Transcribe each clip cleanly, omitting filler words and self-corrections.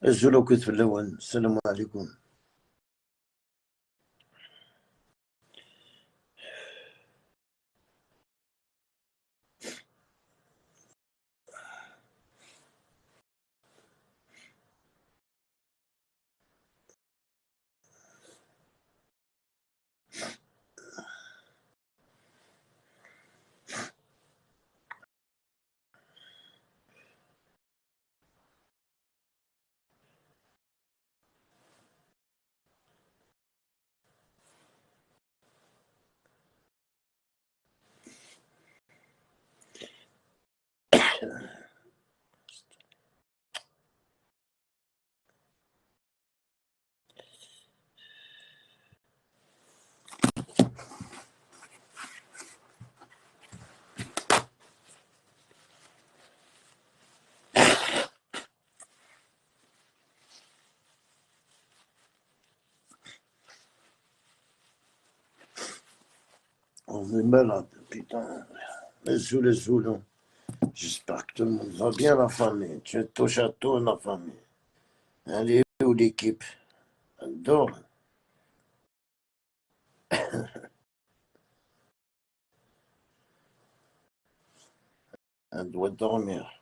أجلو كنت في الأول. السلام عليكم. On est malade, putain. Les J'espère que tout le monde va bien, la famille. Tu es touche à tout, la famille. Elle est où l'équipe? Elle dort. Elle doit dormir.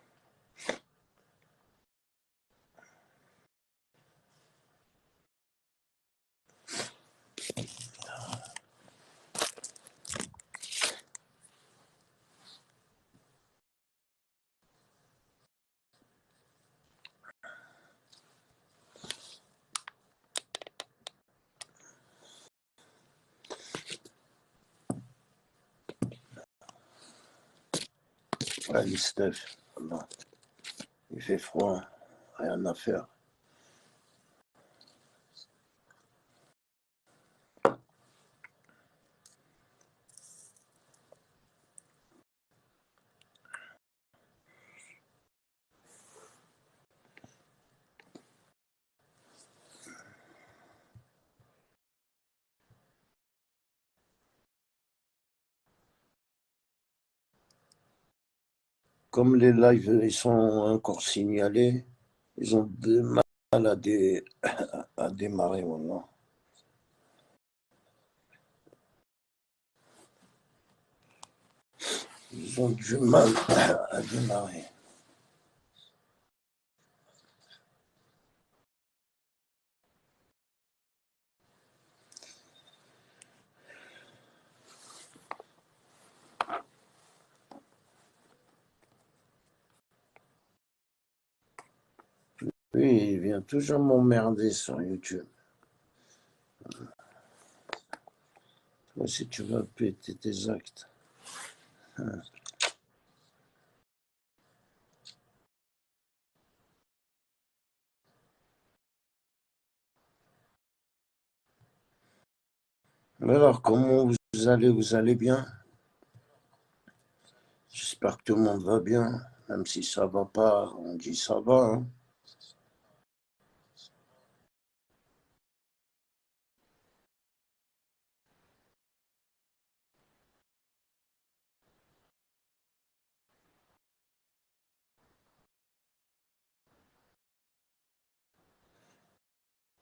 Allez, Steph. Non. Il fait froid. Rien à faire. Comme les lives ils sont encore signalés, ils ont du mal à démarrer maintenant. Ils ont du mal à démarrer. Oui, il vient toujours m'emmerder sur YouTube. Toi aussi, tu vas péter tes actes. Alors, comment vous allez? Vous allez bien? J'espère que tout le monde va bien, même si ça va pas, on dit ça va. Hein.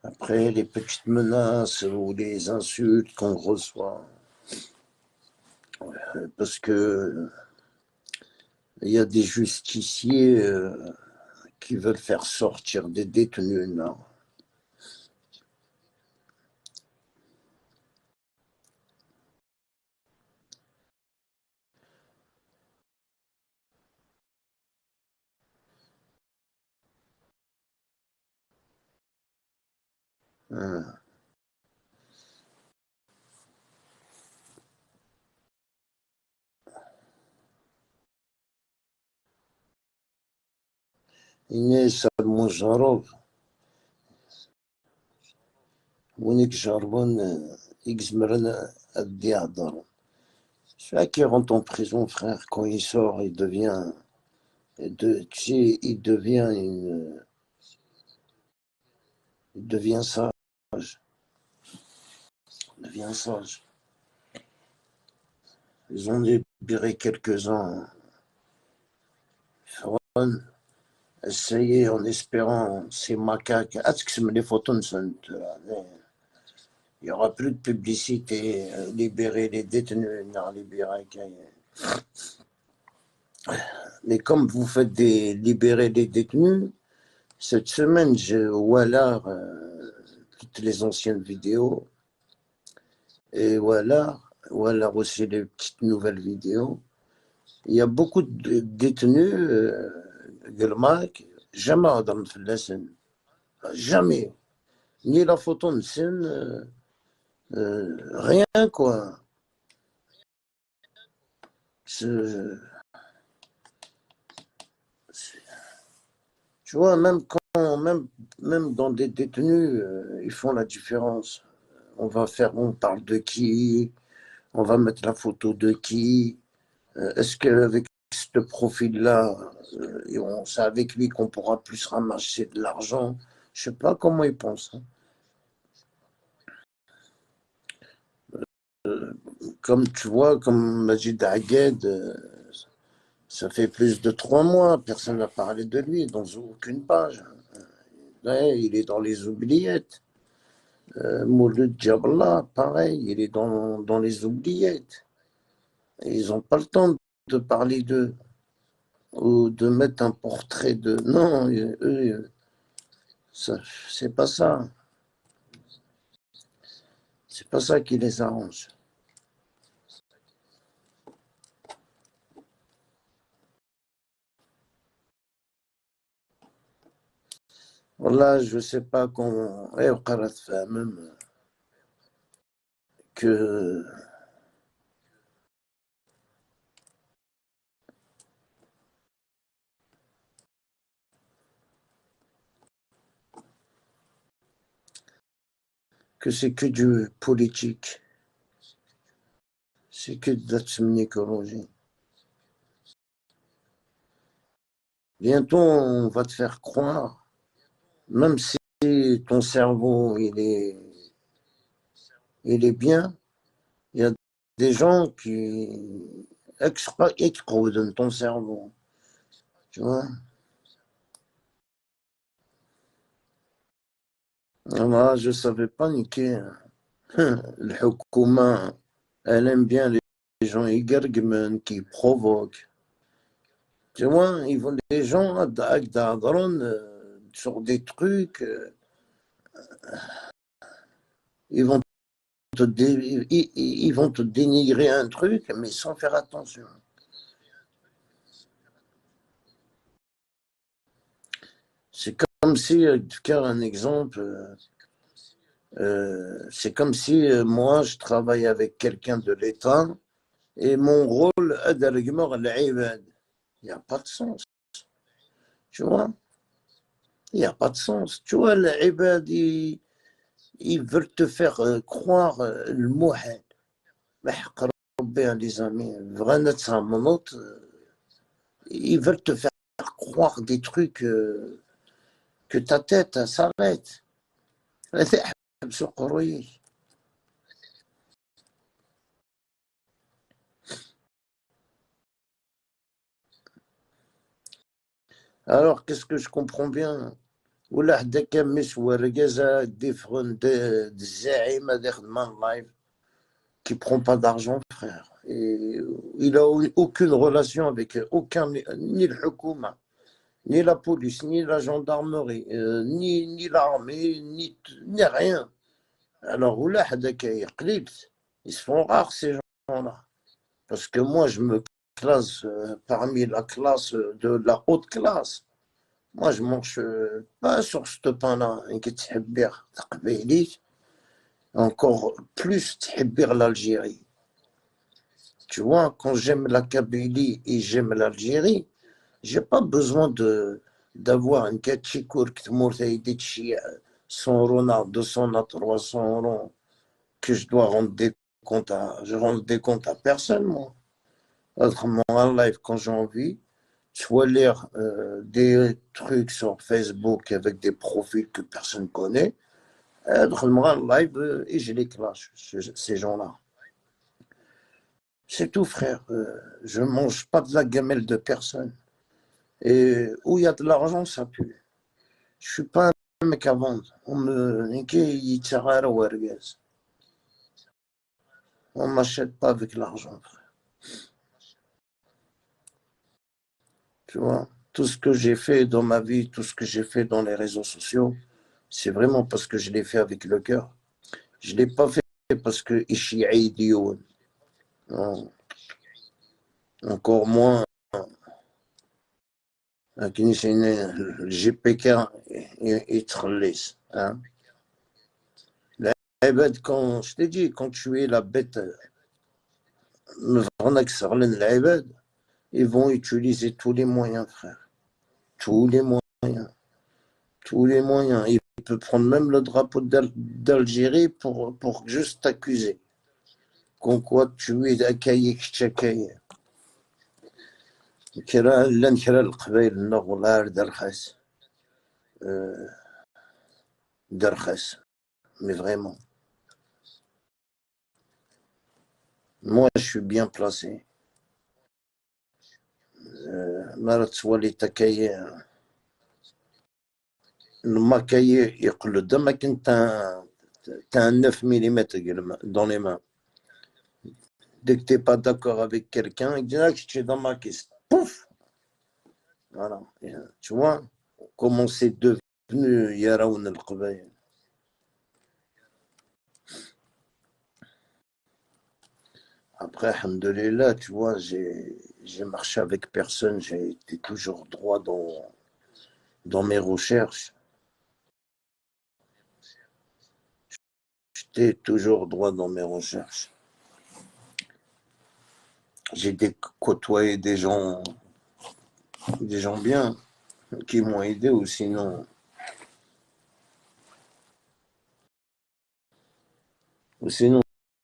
Après, les petites menaces ou les insultes qu'on reçoit, parce que il y a des justiciers qui veulent faire sortir des détenus. Non. Hein. Inès Almojarov, Monique Jarbon, Xmren Addiadar. Celui qui rentre en prison, frère, quand il sort, il devient, tu sais, il devient sage. Il devient sage. Ils ont libéré quelques-uns. essayer en espérant ces macaques. Les photos ne sont. Il n'y aura plus de publicité. Libérer les détenus. Non, libérer. Mais comme vous faites libérer les détenus, cette semaine, j'ai voilà toutes les anciennes vidéos. Et voilà aussi les petites nouvelles vidéos. Il y a beaucoup de détenus, jamais Adam Flassen. Jamais. Ni la photo de scène, rien quoi. Tu vois, même dans des détenus, ils font la différence. On parle de qui, on va mettre la photo de qui. Est-ce qu'avec ce profil-là, c'est avec lui qu'on pourra plus ramasser de l'argent? Je ne sais pas comment ils pensent. Comme tu vois, comme Majid Agued, ça fait plus de 3 mois, personne n'a parlé de lui dans aucune page. Ouais, il est dans les oubliettes. Mouloud Djabla, pareil, il est dans les oubliettes. Et ils n'ont pas le temps de parler d'eux ou de mettre un portrait de. Non, eux, c'est pas ça. C'est pas ça qui les arrange. Voilà, je sais pas comment. Même que c'est que du politique. C'est que de la psychologie. Bientôt, on va te faire croire, même si ton cerveau, il est bien, il y a des gens qui explosent ton cerveau. Tu vois? Moi, je ne savais pas niquer. Le Hukuma, elle aime bien les gens qui provoquent. Tu vois, les gens sur des trucs, ils vont ils vont te dénigrer un truc, mais sans faire attention. C'est comme si, faire un exemple, c'est comme si moi, je travaille avec quelqu'un de l'État et mon rôle, il n'y a pas de sens. Tu vois? Il n'y a pas de sens. Tu vois, ils veulent te faire croire le mouhad. Les amis, ils veulent te faire croire des trucs que ta tête s'arrête. Alors, qu'est-ce que je comprends bien? ولا حدا كان مسوى رجازة ديفرون الزعيم داخل من لايف qui prend pas d'argent, frère. Et il a aucune relation avec aucun, ni le Hukuma, ni la police, ni la gendarmerie, ni l'armée, ni rien. Alors, ولا حدا كيقلب, ils se font rares ces gens-là. Parce que moi, je me classe parmi la classe de la haute classe. Moi, je mange pas sur ce pain-là, encore plus l'Algérie. Tu vois, quand j'aime la Kabylie et j'aime l'Algérie, j'ai pas besoin d'avoir une Katchikour qui te montre 100 euros, 200, 300 euros, que je dois rendre des comptes je rends des comptes à personne, moi. Autrement, en live, quand j'ai envie, tu vois lire des trucs sur Facebook avec des profils que personne ne connaît, autrement, en live, et je les clash, ces gens-là. C'est tout, frère. Je mange pas de la gamelle de personne. Et où il y a de l'argent, ça pue. Je suis pas un mec à vendre. On me on m'achète pas avec l'argent, frère. Tu vois, tout ce que j'ai fait dans ma vie, tout ce que j'ai fait dans les réseaux sociaux, c'est vraiment parce que je l'ai fait avec le cœur. Je l'ai pas fait parce que ici idiot. Non. Encore moins le GPK يتخلص. Hein. العباد quand je t'ai dit quand tu es la bête العباد ils vont utiliser tous les moyens, frère. Tous les moyens. Tous les moyens. Il peut prendre même le drapeau d'Algérie pour juste t'accuser. Comme quoi tu es Akaïk Tchakaï. لان كرا القبائل النغولار درخس. Mais vraiment. Moi, je suis bien placé. مرة تولي تكاية المكاية يقلد دمك انت un 9 mm dans les mains. Dès que tu n'es pas d'accord avec quelqu'un, il dit ah, tu es dans ma caisse. Pouf. Voilà. Et, tu vois comment c'est devenu Yaraoun al-Qabaïl. Après, alhamdoulilah, tu vois, j'ai marché avec personne, j'ai été toujours droit dans mes recherches. J'étais toujours droit dans mes recherches. J'ai côtoyé des gens bien qui m'ont aidé ou sinon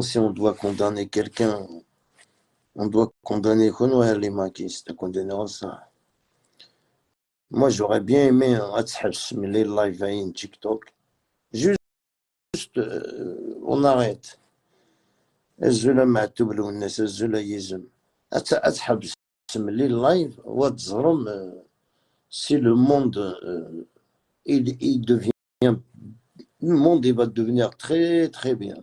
si on doit condamner quelqu'un, on doit condamner les maquistes, condamner ça. Moi, j'aurais bien aimé les live à TikTok. Juste, on arrête. الزول معتوب له الناس الزول يزم أتحبس ملي اللايف وتزرم si le monde il devient le monde il va devenir très très bien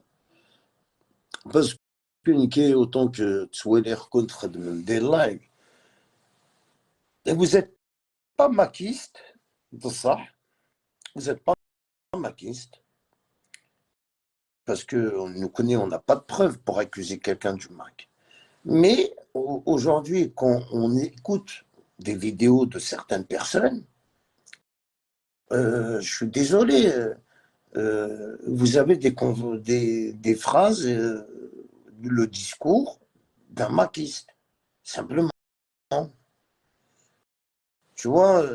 parce que autant que tu es contre des lives et vous n'êtes pas maquiste de ça vous n'êtes pas maquiste parce que on nous connaît on n'a pas de preuves pour accuser quelqu'un du mac. Mais aujourd'hui, quand on écoute des vidéos de certaines personnes, je suis désolé, vous avez des phrases, le discours d'un maquiste, simplement. Tu vois,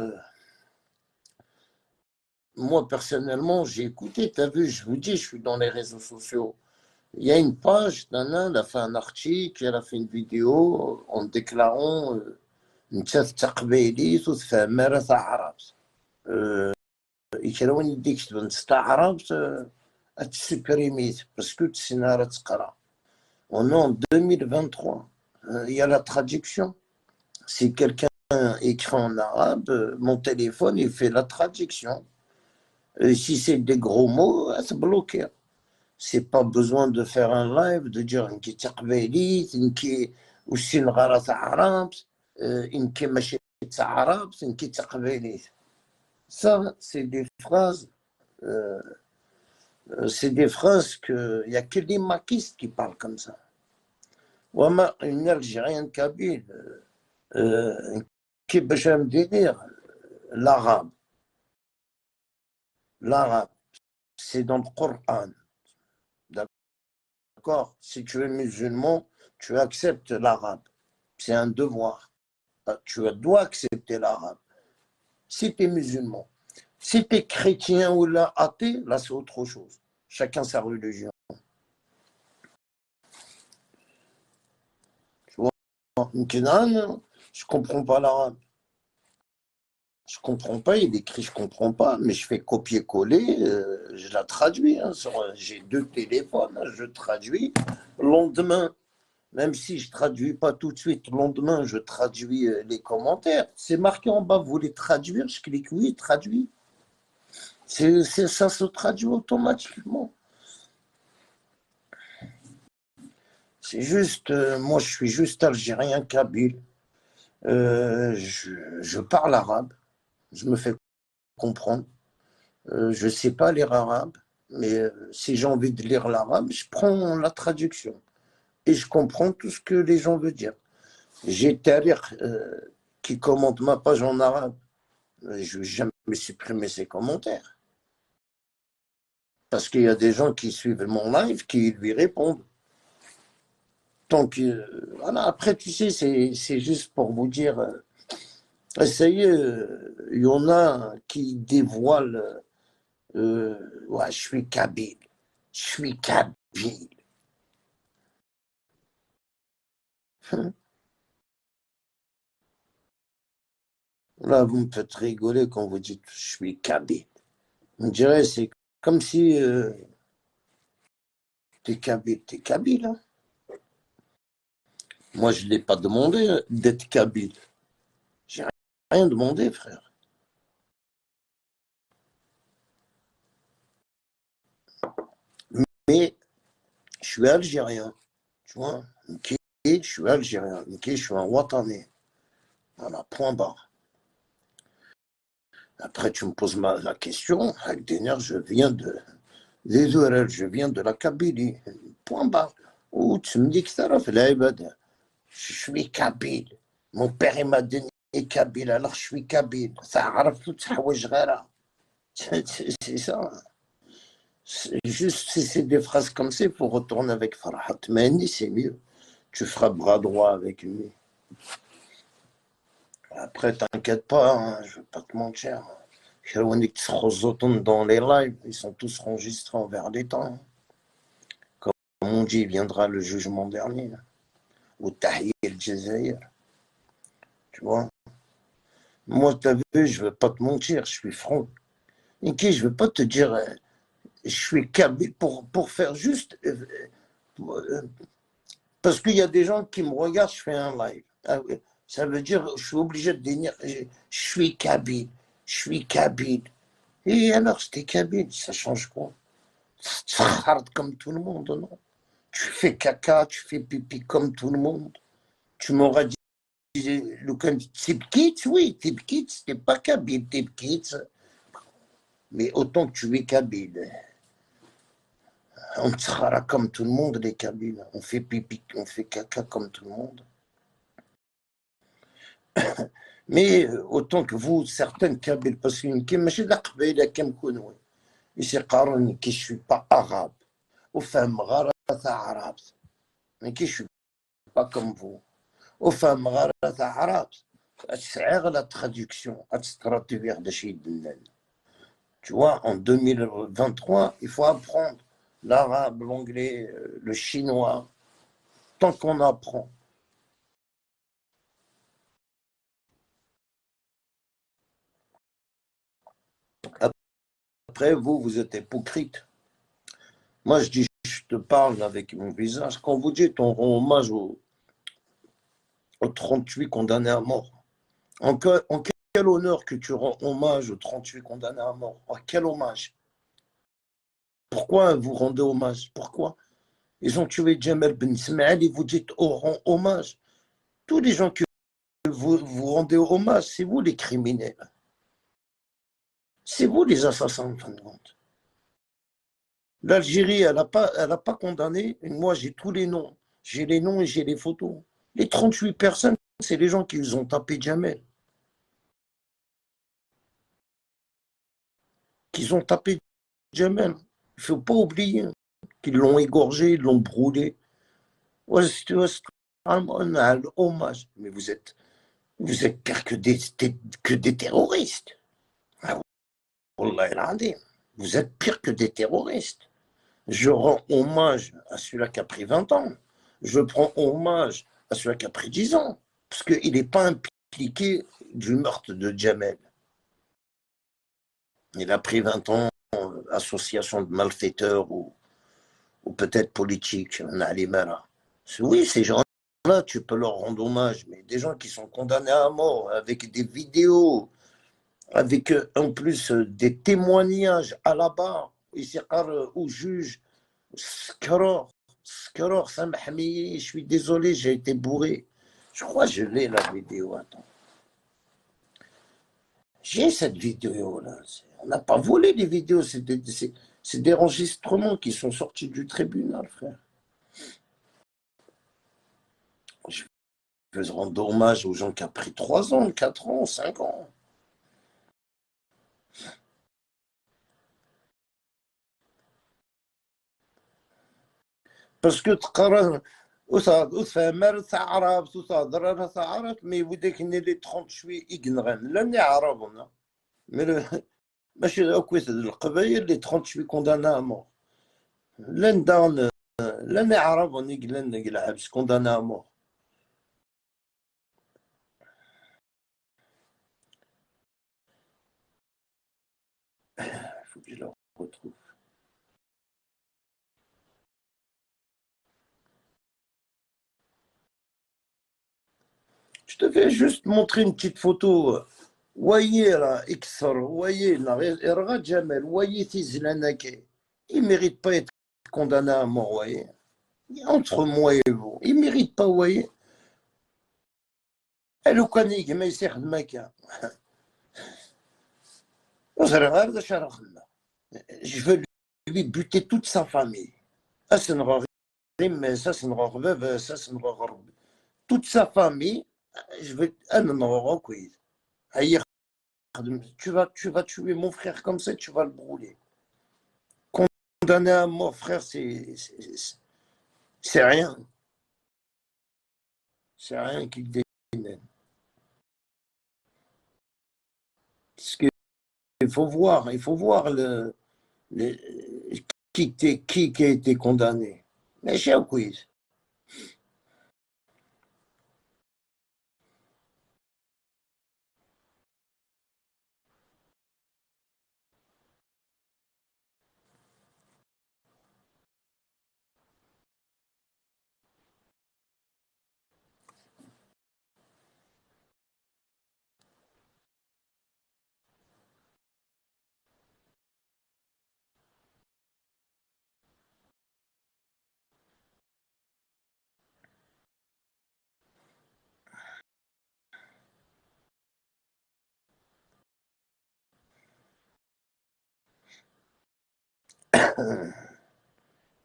moi personnellement, j'ai écouté, tu as vu, je vous dis, je suis dans les réseaux sociaux. Il y a une page, Nana, elle a fait un article, elle a fait une vidéo en déclarant انت تقبيليت وتفهم تاع عرب يكراون يديك تستعرب تسبريميت باسكو تسينا راه تقرا on est en 2023 il y a la traduction si quelqu'un écrit en arabe mon téléphone il fait la traduction si c'est des gros mots c'est bloqué c'est pas besoin de faire un live de dire انت تقبيليت انت وسي نغرا تاع عرب انت ماشي تاع عرب انت تقبيليت. Ça, c'est des phrases il n'y a que des maquistes qui parlent comme ça. Moi, une Algérienne kabyle, qui j'aime dire, l'arabe. L'arabe, c'est dans le Coran. D'accord? Si tu es musulman, tu acceptes l'arabe. C'est un devoir. Tu dois accepter l'arabe. Si tu es musulman. Si tu es chrétien ou là, athée, là, c'est autre chose. Chacun sa religion. Tu vois, je comprends pas l'arabe. Je comprends pas, il écrit je comprends pas, mais je fais copier-coller, je la traduis. Hein, j'ai 2 téléphones, je traduis. Le lendemain, Même si je ne traduis pas tout de suite, le lendemain, je traduis les commentaires. C'est marqué en bas, vous voulez traduire? Je clique oui, traduit. Ça se traduit automatiquement. C'est juste, moi je suis juste algérien, kabyle. Je parle arabe, je me fais comprendre. Je ne sais pas lire arabe, mais si j'ai envie de lire l'arabe, je prends la traduction et je comprends tout ce que les gens veulent dire. J'ai Tariq qui commente ma page en arabe. Je vais jamais supprimer ses commentaires. Parce qu'il y a des gens qui suivent mon live qui lui répondent. Donc, voilà. Après, tu sais, c'est juste pour vous dire, essayez, il y en a qui dévoilent, ouais, je suis kabyle, je suis kabyle. Là, vous me faites rigoler quand vous dites je suis kabyle. On dirait c'est comme si t'es kabyle. Hein. Moi, je ne l'ai pas demandé d'être kabyle. J'ai rien demandé, frère. Mais je suis algérien, tu vois. Ok, je suis algérien. Ok, je suis un Ouattanais. Voilà, point barre. Après, tu me poses la question. Agdener, je viens de la Kabylie. Point barre. Ou tu me dis que ça fait l'Aïbad. Je suis kabyle. Mon père il m'a donné kabyle, alors je suis kabyle. Ça arrive tout ça, c'est ça. C'est juste si c'est des phrases comme ça, il faut retourner avec Farhat Mani, c'est mieux. Tu feras bras droit avec lui. Après, t'inquiète pas, hein, je vais pas te mentir. Dans les lives, ils sont tous enregistrés envers les temps. Comme on dit, il viendra le jugement dernier. Ou Tahir el-Jazair. Tu vois? Moi, t'as vu, je vais pas te mentir, je suis franc. Ok, je vais pas te dire, je suis kabyle pour faire juste. Parce qu'il y a des gens qui me regardent, je fais un live. Ah oui, ça veut dire, je suis obligé de dire, je suis kabyle, je suis kabyle. Et alors, c'était kabyle, ça change quoi? Tu hard comme tout le monde, non? Tu fais caca, tu fais pipi comme tout le monde. Tu m'auras dit, le Tipkits, oui, Tipkits, c'était pas kabyle, Tipkits. Mais autant que tu es kabyle. On sera comme tout le monde, les Kabyles. On fait pipi, on fait caca comme tout le monde. Mais autant que vous, certaines Kabyles, parce qu'une qui m'a la قبيلة كنكونوا يقارن كي je suis pas arabe وفهم غارة عرب mais qui je suis pas comme vous وفهم غارة عرب تسعير la traduction traduire de chez tu vois en 2023 il faut apprendre l'arabe l'anglais le chinois tant qu'on apprend. Après, vous êtes hypocrite. Moi, je dis, je te parle avec mon visage. Quand vous dites, on rend hommage aux 38 condamnés à mort. En quel honneur que tu rends hommage aux 38 condamnés à mort? En quel hommage? Pourquoi vous rendez hommage? Pourquoi? Ils ont tué Jamel Ben Ismaël et vous dites, oh, rend hommage. Tous les gens que vous rendez hommage, c'est vous les criminels. C'est vous les assassins, en fin de compte. L'Algérie, elle n'a pas condamné. Et moi, j'ai tous les noms. J'ai les noms et j'ai les photos. Les 38 personnes, c'est les gens qui ils ont tapé Jamel. Qu'ils ont tapé Jamel. Il ne faut pas oublier qu'ils l'ont égorgé, ils l'ont brûlé. Ouais, c'est un hommage. Mais vous êtes pire que des terroristes. Ah, vous êtes pire que des terroristes. Je rends hommage à celui-là qui a pris 20 ans. Je prends hommage à celui-là qui a pris 10 ans. Parce qu'il n'est pas impliqué du meurtre de Jamel. Il a pris 20 ans, association de malfaiteurs ou peut-être politique. On a les mains là. Oui, ces gens a, tu peux leur rendre hommage, mais des gens qui sont condamnés à mort avec des vidéos, avec en plus des témoignages à la barre, au juge, Skror, Samhami, je suis désolé, j'ai été bourré. Je crois que je l'ai la vidéo, attends. J'ai cette vidéo-là. On n'a pas volé les vidéos, c'est des enregistrements qui sont sortis du tribunal, frère. Je veux rendre hommage aux gens qui ont pris 3 ans, 4 ans, 5 ans. Parce que mais vous dites qu'il est 30 شوي ignorant لاني عربنا ماشي كويس القبائل اللي 30 شوي condamné à mort لان دان لاني عرب لان الحبس condamné à mort. Faut que je le retrouve. Je te vais juste montrer une petite photo. Voyez là, Xor, voyez là, regarde Jamel, voyez Tizlanake. Il ne mérite pas d'être condamné à mort, voyez. Entre moi et vous, il ne mérite pas, voyez. Et le canig, mais il sert de Maka. Je veux lui buter toute sa famille. Ça, c'est une ça, c'est une ça, c'est une toute sa famille. Je veux un tu vas tuer mon frère comme ça, tu vas le brûler. Condamné à mort, frère, c'est rien. C'est rien qui le démène. Parce qu'il faut voir, le, qui a été condamné. Mais j'ai un quiz.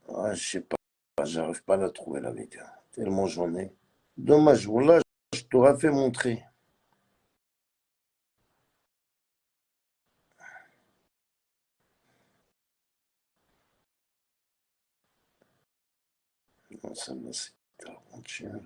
Ouais, je sais pas, j'arrive pas à la trouver la vidéo. Tellement j'en ai. Dommage, voilà, je t'aurais fait montrer. Non, ça me c'est avant-hier.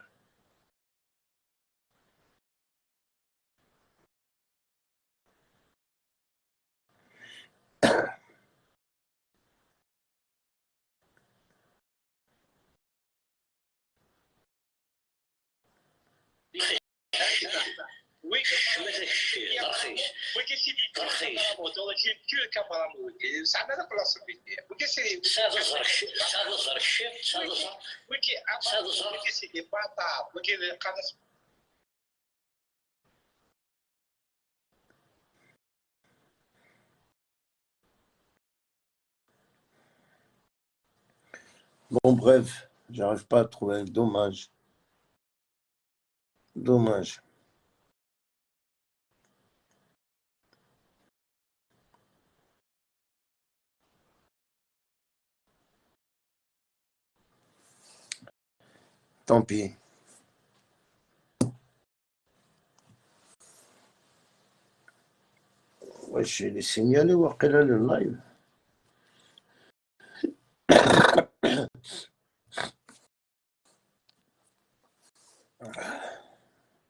Oui, Bon, bref, j'arrive pas à trouver. Dommage. Dommage. Tant pis. Ouais, je l'ai signalé, وقيلا le live.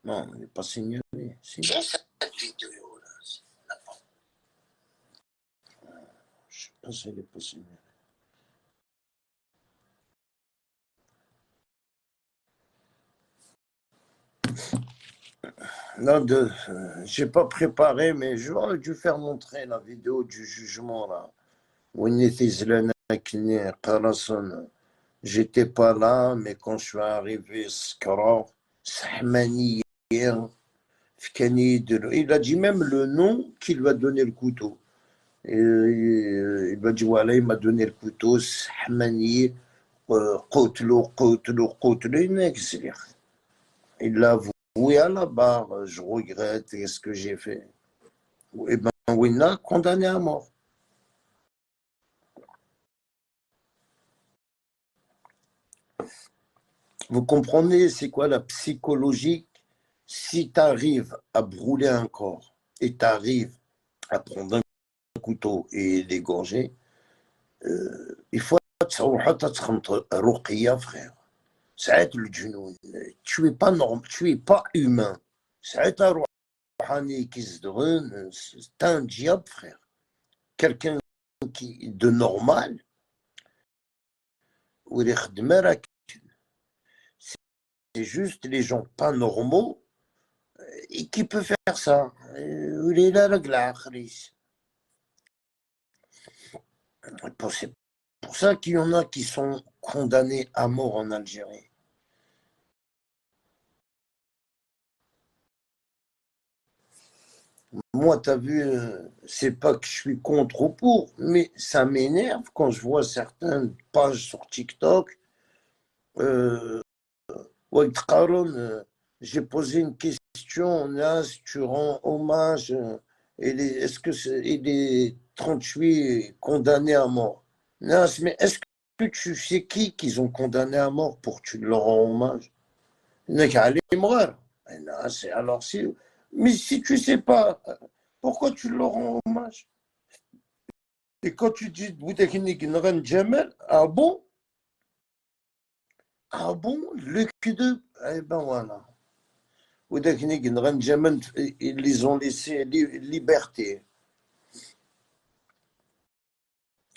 Non, il n'est pas signalé. J'ai cette vidéo-là. Je sais pas si elle est pas signalée. Non, j'ai pas préparé, mais j'aurais dû faire montrer la vidéo du jugement là. Où il était Zlana Kine, Karason, j'étais pas là, mais quand je suis arrivé, Skra, Sahmani, il a dit même le nom qu'il va donner le couteau. Et, il m'a dit voilà, il m'a donné le couteau, Sahmani, Qutlu, Qutlu, Qutlu, il l'a avoué à la barre, je regrette, qu'est-ce que j'ai fait? Et ben, Winna, condamné à mort. Vous comprenez, c'est quoi la psychologie? Si tu arrives à brûler un corps et tu arrives à prendre un couteau et l'égorger, il faut être ruqiyya, frère. C'est le djinoun. Tu n'es pas normal, tu n'es pas humain. C'est un rouhani qui se donne, c'est un diable, frère. Quelqu'un qui de normal, c'est juste les gens pas normaux et qui peuvent faire ça. C'est pour ça qu'il y en a qui sont condamnés à mort en Algérie. Moi, tu as vu, c'est pas que je suis contre ou pour, mais ça m'énerve quand je vois certaines pages sur TikTok. Ouais, j'ai posé une question, là, si tu rends hommage, est-ce que il est 38 condamné à mort? Non, mais est-ce que tu sais qui qu'ils ont condamné à mort pour que tu leur rends hommage? Alors si, mais si tu sais pas, pourquoi tu leur rends hommage? Et quand tu dis Boudekini Nran Jamel, ah bon? Ah bon? Le Q2? Eh ben voilà. Boudekini Nran Jamel, ils les ont laissés liberté.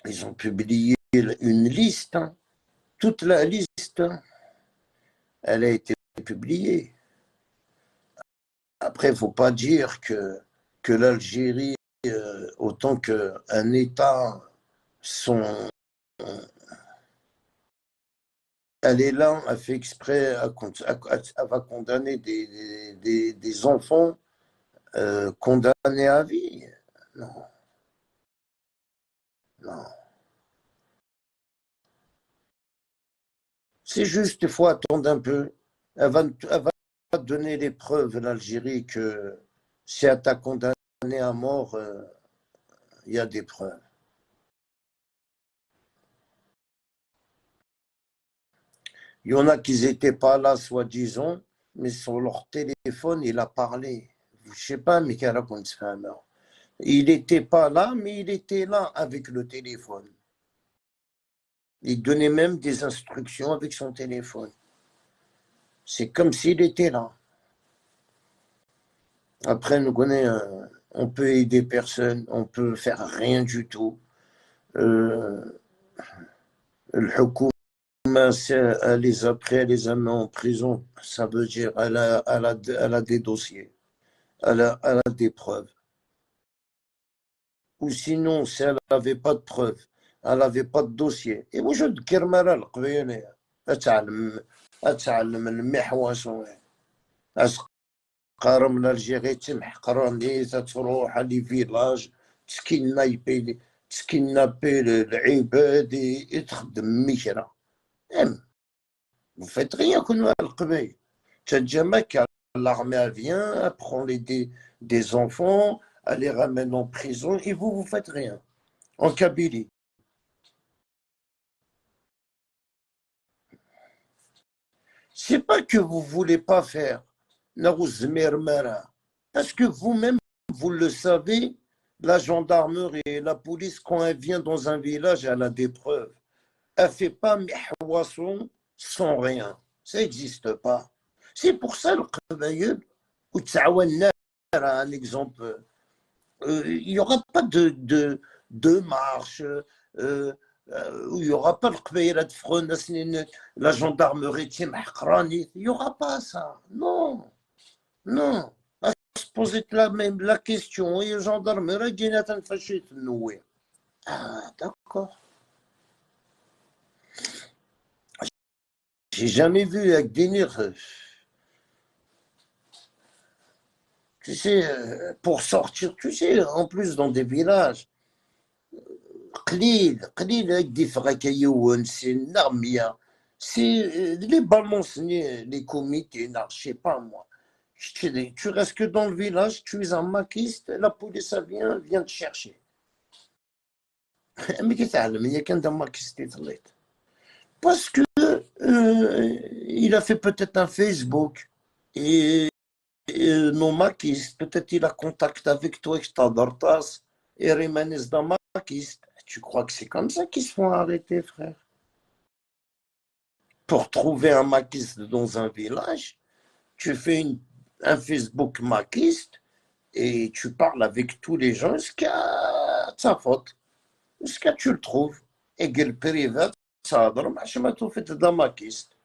Ils ont publié une liste, hein. Toute la liste, hein, elle a été publiée. Après, il ne faut pas dire que l'Algérie, autant qu'un État, elle est là, elle fait exprès, elle va condamner des enfants condamnés à vie. Non, non. C'est juste, il faut attendre un peu. Elle va donner les preuves, l'Algérie, que si elle t'a condamné à mort, il y a des preuves. Il y en a qui n'étaient pas là, soi-disant, mais sur leur téléphone, il a parlé. Je ne sais pas, mais quel raconte ce il n'était pas là, mais il était là avec le téléphone. Il donnait même des instructions avec son téléphone. C'est comme s'il était là. Après, nous connaissons, on peut aider personne, on peut faire rien du tout. Le Hukuma, elle les a pris, elle les a mis en prison. Ça veut dire elle a des dossiers, elle a des preuves. Ou sinon, si elle n'avait pas de preuves, elle n'avait pas de dossier. Et moi, je dis كرمالة القبيلة أتعلم المحوس أسقار من الجيري تمحقراني تروح لي فيلاج تسكينابي العباد يتخدم مكرة. Vous faites rien كنا القبيل. تجمع l'armée vient, elle prend des enfants, elle les ramène en prison et vous faites rien. En Kabylie. C'est pas que vous voulez pas faire, parce que vous-même, vous le savez, la gendarmerie et la police, quand elle vient dans un village, elle a des preuves. Elle fait pas mihwasson sans rien. Ça n'existe pas. C'est pour ça le Qabaïl, ou Tsawannar, un exemple, il n'y aura pas de marche, où il n'y aura pas le Qbaïla de Front, la gendarmerie, il n'y aura pas ça. Non, non. À se poser même la question, et le gendarmerie, il y a un fâché de nous. Ah, d'accord. J'ai jamais vu avec Denir, tu sais, pour sortir, tu sais, en plus dans des villages, قليل avec des frakayoun, c'est une armia. C'est les balances, les comités, je sais pas moi. Tu restes que dans le village, tu es un maquiste, la police elle vient te chercher. Mais qu'est-ce que il y a qu'un maquiste parce que il a fait peut-être un Facebook et nos maquistes, peut-être il a contact avec toi, que t'as et Rimanes d'un maquiste. Tu crois que c'est comme ça qu'ils se font arrêter, frère? Pour trouver un maquiste dans un village, tu fais un Facebook maquiste et tu parles avec tous les gens jusqu'à sa faute, jusqu'à tu le trouves. Et quel privé, ça a tout fait d'un maquiste.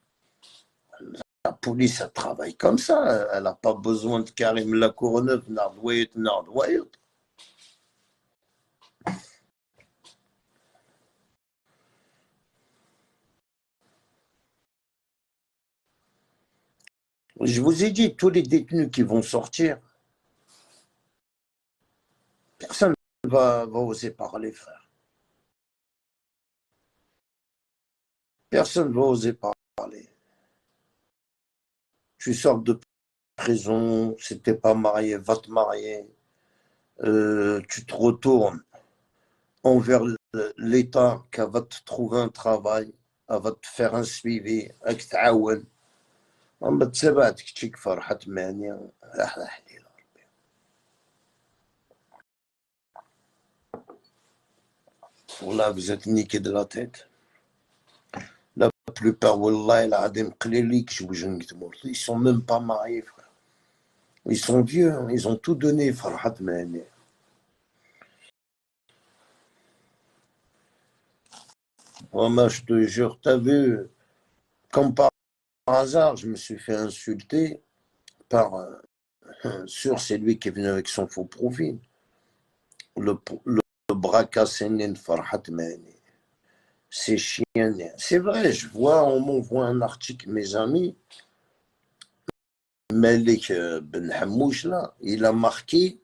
La police, elle travaille comme ça. Elle n'a pas besoin de Karim Lacourneuve, Nardouayot. Je vous ai dit, tous les détenus qui vont sortir, personne ne va oser parler, frère. Personne ne va oser parler. Tu sors de prison, si t'es pas marié, va te marier. Tu te retournes envers l'État qui va te trouver un travail, elle va te faire un suivi, avec تعاون. أما تسبعتك تشيك فرحة مانية. Là, vous êtes niqué de la tête. La plupart, wallah, ils sont même pas mariés, frère. Ils sont vieux, hein. Ils ont tout donné, Farhat Mehani. Moi, je te jure, t'as vu, comme par hasard, je me suis fait insulter par sûr, c'est lui qui est venu avec son faux profil. Le bras cassé de Farhat Mehani. C'est chien. C'est vrai, je vois, on m'envoie un article, mes amis. Malik Ben Hamouch, là, il a marqué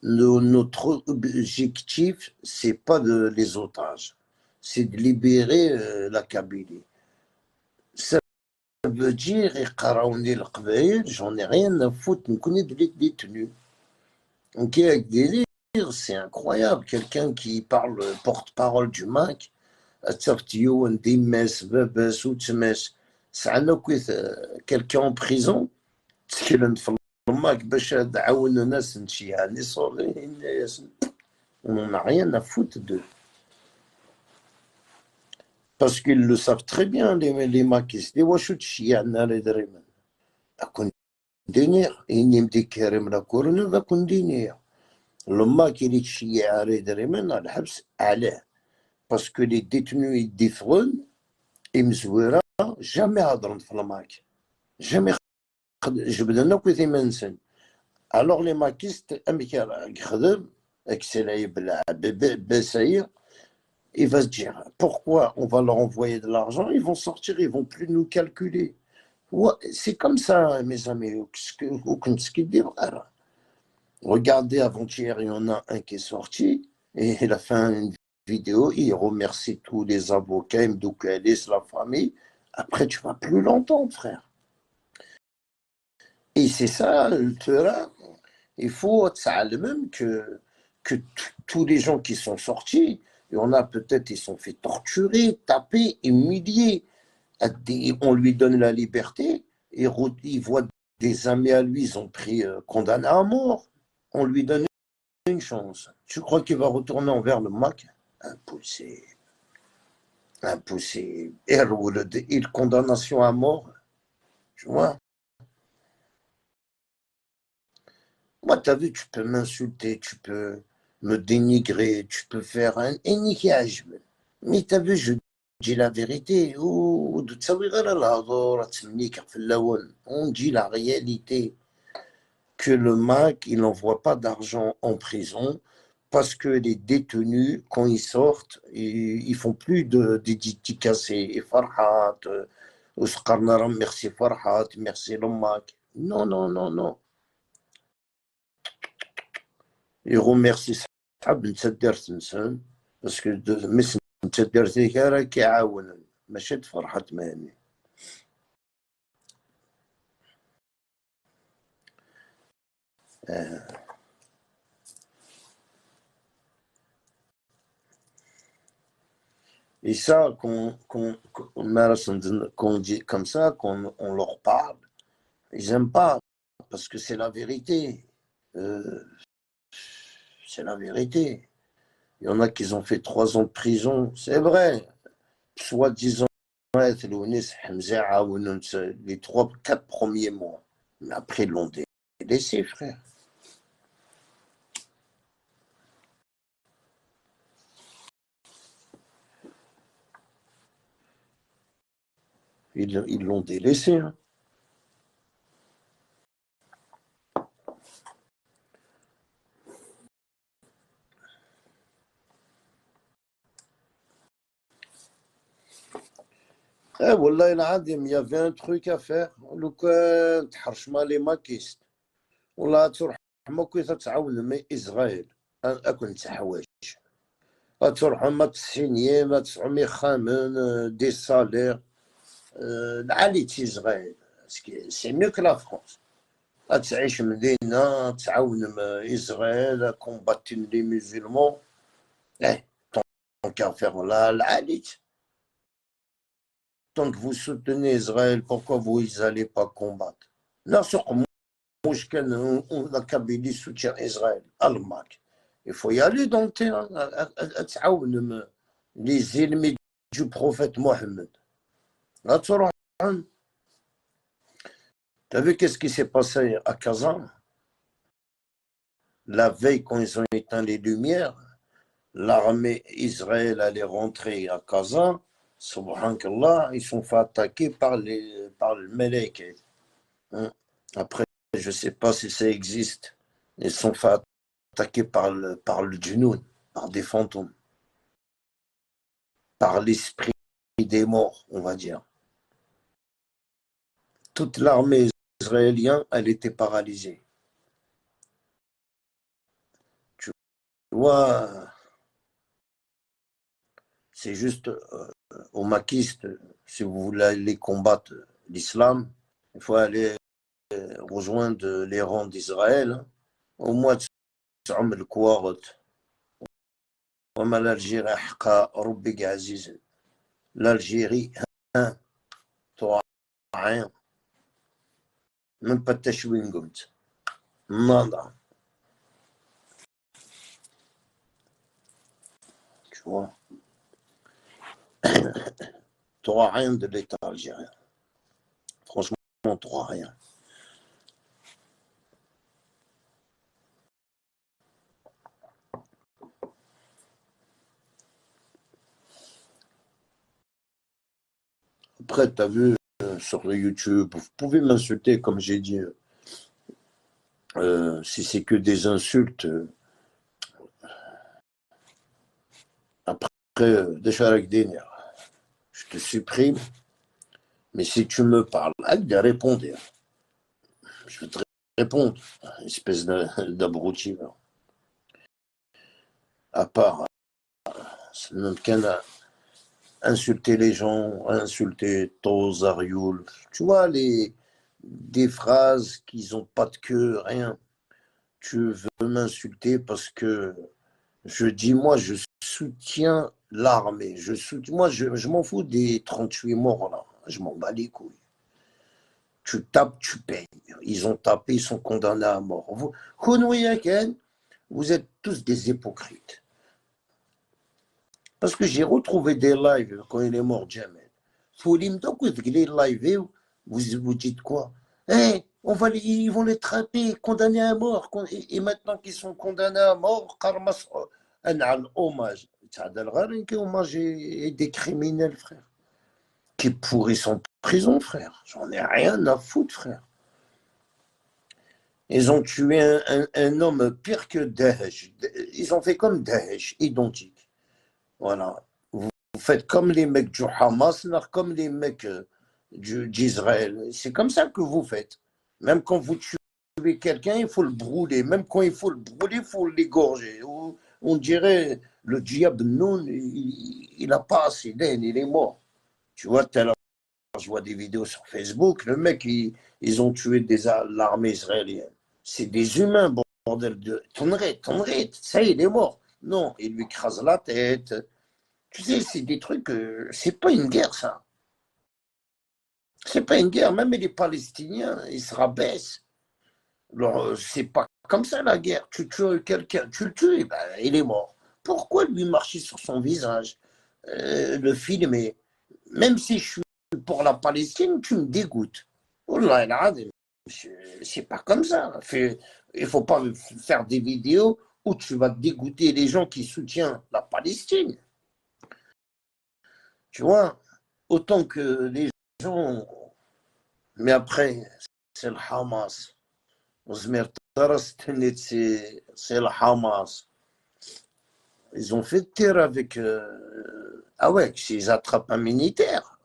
notre objectif, c'est pas les otages, c'est de libérer la Kabylie. Ça veut dire, j'en ai rien à foutre, on connaît des détenus. Ok, avec des livres, c'est incroyable. Quelqu'un qui parle porte-parole du MAC, quelqu'un en prison, on n'a rien à foutre d'eux. Parce qu'ils le savent très bien, les maquistes. Le mac il est chié à Redremen à l'habs عليه parce que les détenus ils défronnent et مزورة jamais هضرن في الماك jamais جبدنا كوثي منسن alors les maquistes أمكي خدم اكسلاي بسايق il va se dire pourquoi on va leur envoyer de l'argent, ils vont sortir, ils vont plus nous calculer. Ouais, c'est comme ça mes amis. Regardez, avant-hier, il y en a un qui est sorti et il a fait une vidéo, il remercie tous les avocats, Mdoukalis, la famille. Après, tu vas plus l'entendre, frère. Et c'est ça, le terrain. Il faut le même que tous les gens qui sont sortis, il y en a peut-être, ils sont fait torturer, taper, humilier. On lui donne la liberté et il voit des amis à lui, ils ont pris condamné à mort. On lui donne une chance. Tu crois qu'il va retourner envers le MAC? Impossible. Impossible. Et condamnation à mort. Tu vois? Moi, tu as vu, tu peux m'insulter, tu peux me dénigrer, tu peux faire un éniquage. Mais tu as vu, je dis la vérité. On dit la réalité. Que le MAC, il n'envoie pas d'argent en prison parce que les détenus, quand ils sortent, ils font plus de dédicacés et farhat. وسقرنا راه ميرسي فرحات ميرسي لامك. نو نو نو نو، يغو ميرسي صحاب نتا دارت نسان باسكو مس نتا دارتيك راه كيعاون ماشي تفرحت مهني. Et ça, qu'on dit comme ça, qu'on leur parle, ils n'aiment pas, parce que c'est la vérité. C'est la vérité. Il y en a qui ont fait 3 ans de prison, c'est vrai. Soi-disant, les 3-4 premiers mois. Mais après, ils l'ont délaissé, frère. Ils l'ont délaissé. Hein. Eh, wallah, il y avait un truc à faire. لو كان تحرشما لي ماكيست والله تروح ما كنت تعاون مع اسرائيل اكون تحوايج تروح ما 90 ما 900 خامن دي سالير العالي تي اسرائيل سي ميو كو لا فرونس تعيش مدينه تعاون مع اسرائيل كومباتين لي مسلمون طونك فير لا العالي. Tant que vous soutenez Israël, pourquoi vous n'allez pas combattre? Là, la Kabylie soutient Israël. Il faut y aller dans le terrain. Les ennemis du prophète Mohammed. T'as vu qu'est-ce qui s'est passé à Kazan? La veille, quand ils ont éteint les lumières, l'armée Israël allait rentrer à Kazan. Subhanallah, ils sont fait attaquer par le Melek. Hein? Après, je ne sais pas si ça existe. Ils sont fait attaquer par le Junoun, par des fantômes, par l'esprit des morts, on va dire. Toute l'armée israélienne, elle était paralysée. Tu vois, c'est juste aux maquistes, si vous voulez aller combattre l'islam, il faut aller rejoindre les rangs d'Israël. Au moins, تعمل الكوارت وما l'Algérie حقا ربي عزيز. L'Algérie rien, même pas de tachouine قمت nada. Tu vois, t'auras rien de l'État algérien. Franchement, t'auras rien. Après, t'as vu sur le YouTube, vous pouvez m'insulter comme j'ai dit. Si c'est que des insultes, après, déjà avec des nerfs, je te supprime. Mais si tu me parles, de répondre. Je vais te répondre, espèce d'abruti. À part, c'est notre canal. Insulter les gens, insulter Toz, Arioul. Tu vois, des phrases qui n'ont pas de queue, rien. Tu veux m'insulter parce que je dis, moi, je soutiens l'armée. Moi, je m'en fous des 38 morts, là. Je m'en bats les couilles. Tu tapes, tu payes. Ils ont tapé, ils sont condamnés à mort. Vous êtes tous des hypocrites. Parce que j'ai retrouvé des lives quand il est mort, Jamel. Foulim, donc vous les lives, vous dites quoi? Hey, ils vont les trapper, condamnés à mort. Et maintenant qu'ils sont condamnés à mort, un hommage. Hommage et des criminels, frère. Qui pourrissent son prison, frère. J'en ai rien à foutre, frère. Ils ont tué un homme pire que Daesh. Ils ont fait comme Daesh, identique. Voilà. Vous faites comme les mecs du Hamas, comme les mecs d'Israël. C'est comme ça que vous faites. Même quand vous tuez quelqu'un, il faut le brûler. Même quand il faut le brûler, il faut l'égorger. On dirait le diable Noun, il n'a pas assez d'aine, il est mort. Tu vois, tout à l'heure, je vois des vidéos sur Facebook, le mec, ils ont tué l'armée israélienne. C'est des humains, bordel de... Tonnerre, ça y est, il est mort. Non, il lui crase la tête. Tu sais, c'est des trucs, c'est pas une guerre, ça. C'est pas une guerre, même les Palestiniens, ils se rabaissent. Alors, c'est pas comme ça la guerre. Tu tues quelqu'un, tu le tues, ben, il est mort. Pourquoi lui marcher sur son visage, le filmer? Même si je suis pour la Palestine, tu me dégoûtes. Wallah, c'est pas comme ça. Il faut pas faire des vidéos où tu vas dégoûter les gens qui soutiennent la Palestine. Tu vois, autant que les gens. Mais après, c'est le Hamas. C'est le Hamas. Ils ont fait de terre avec. Ah ouais, s'ils attrapent un militaire.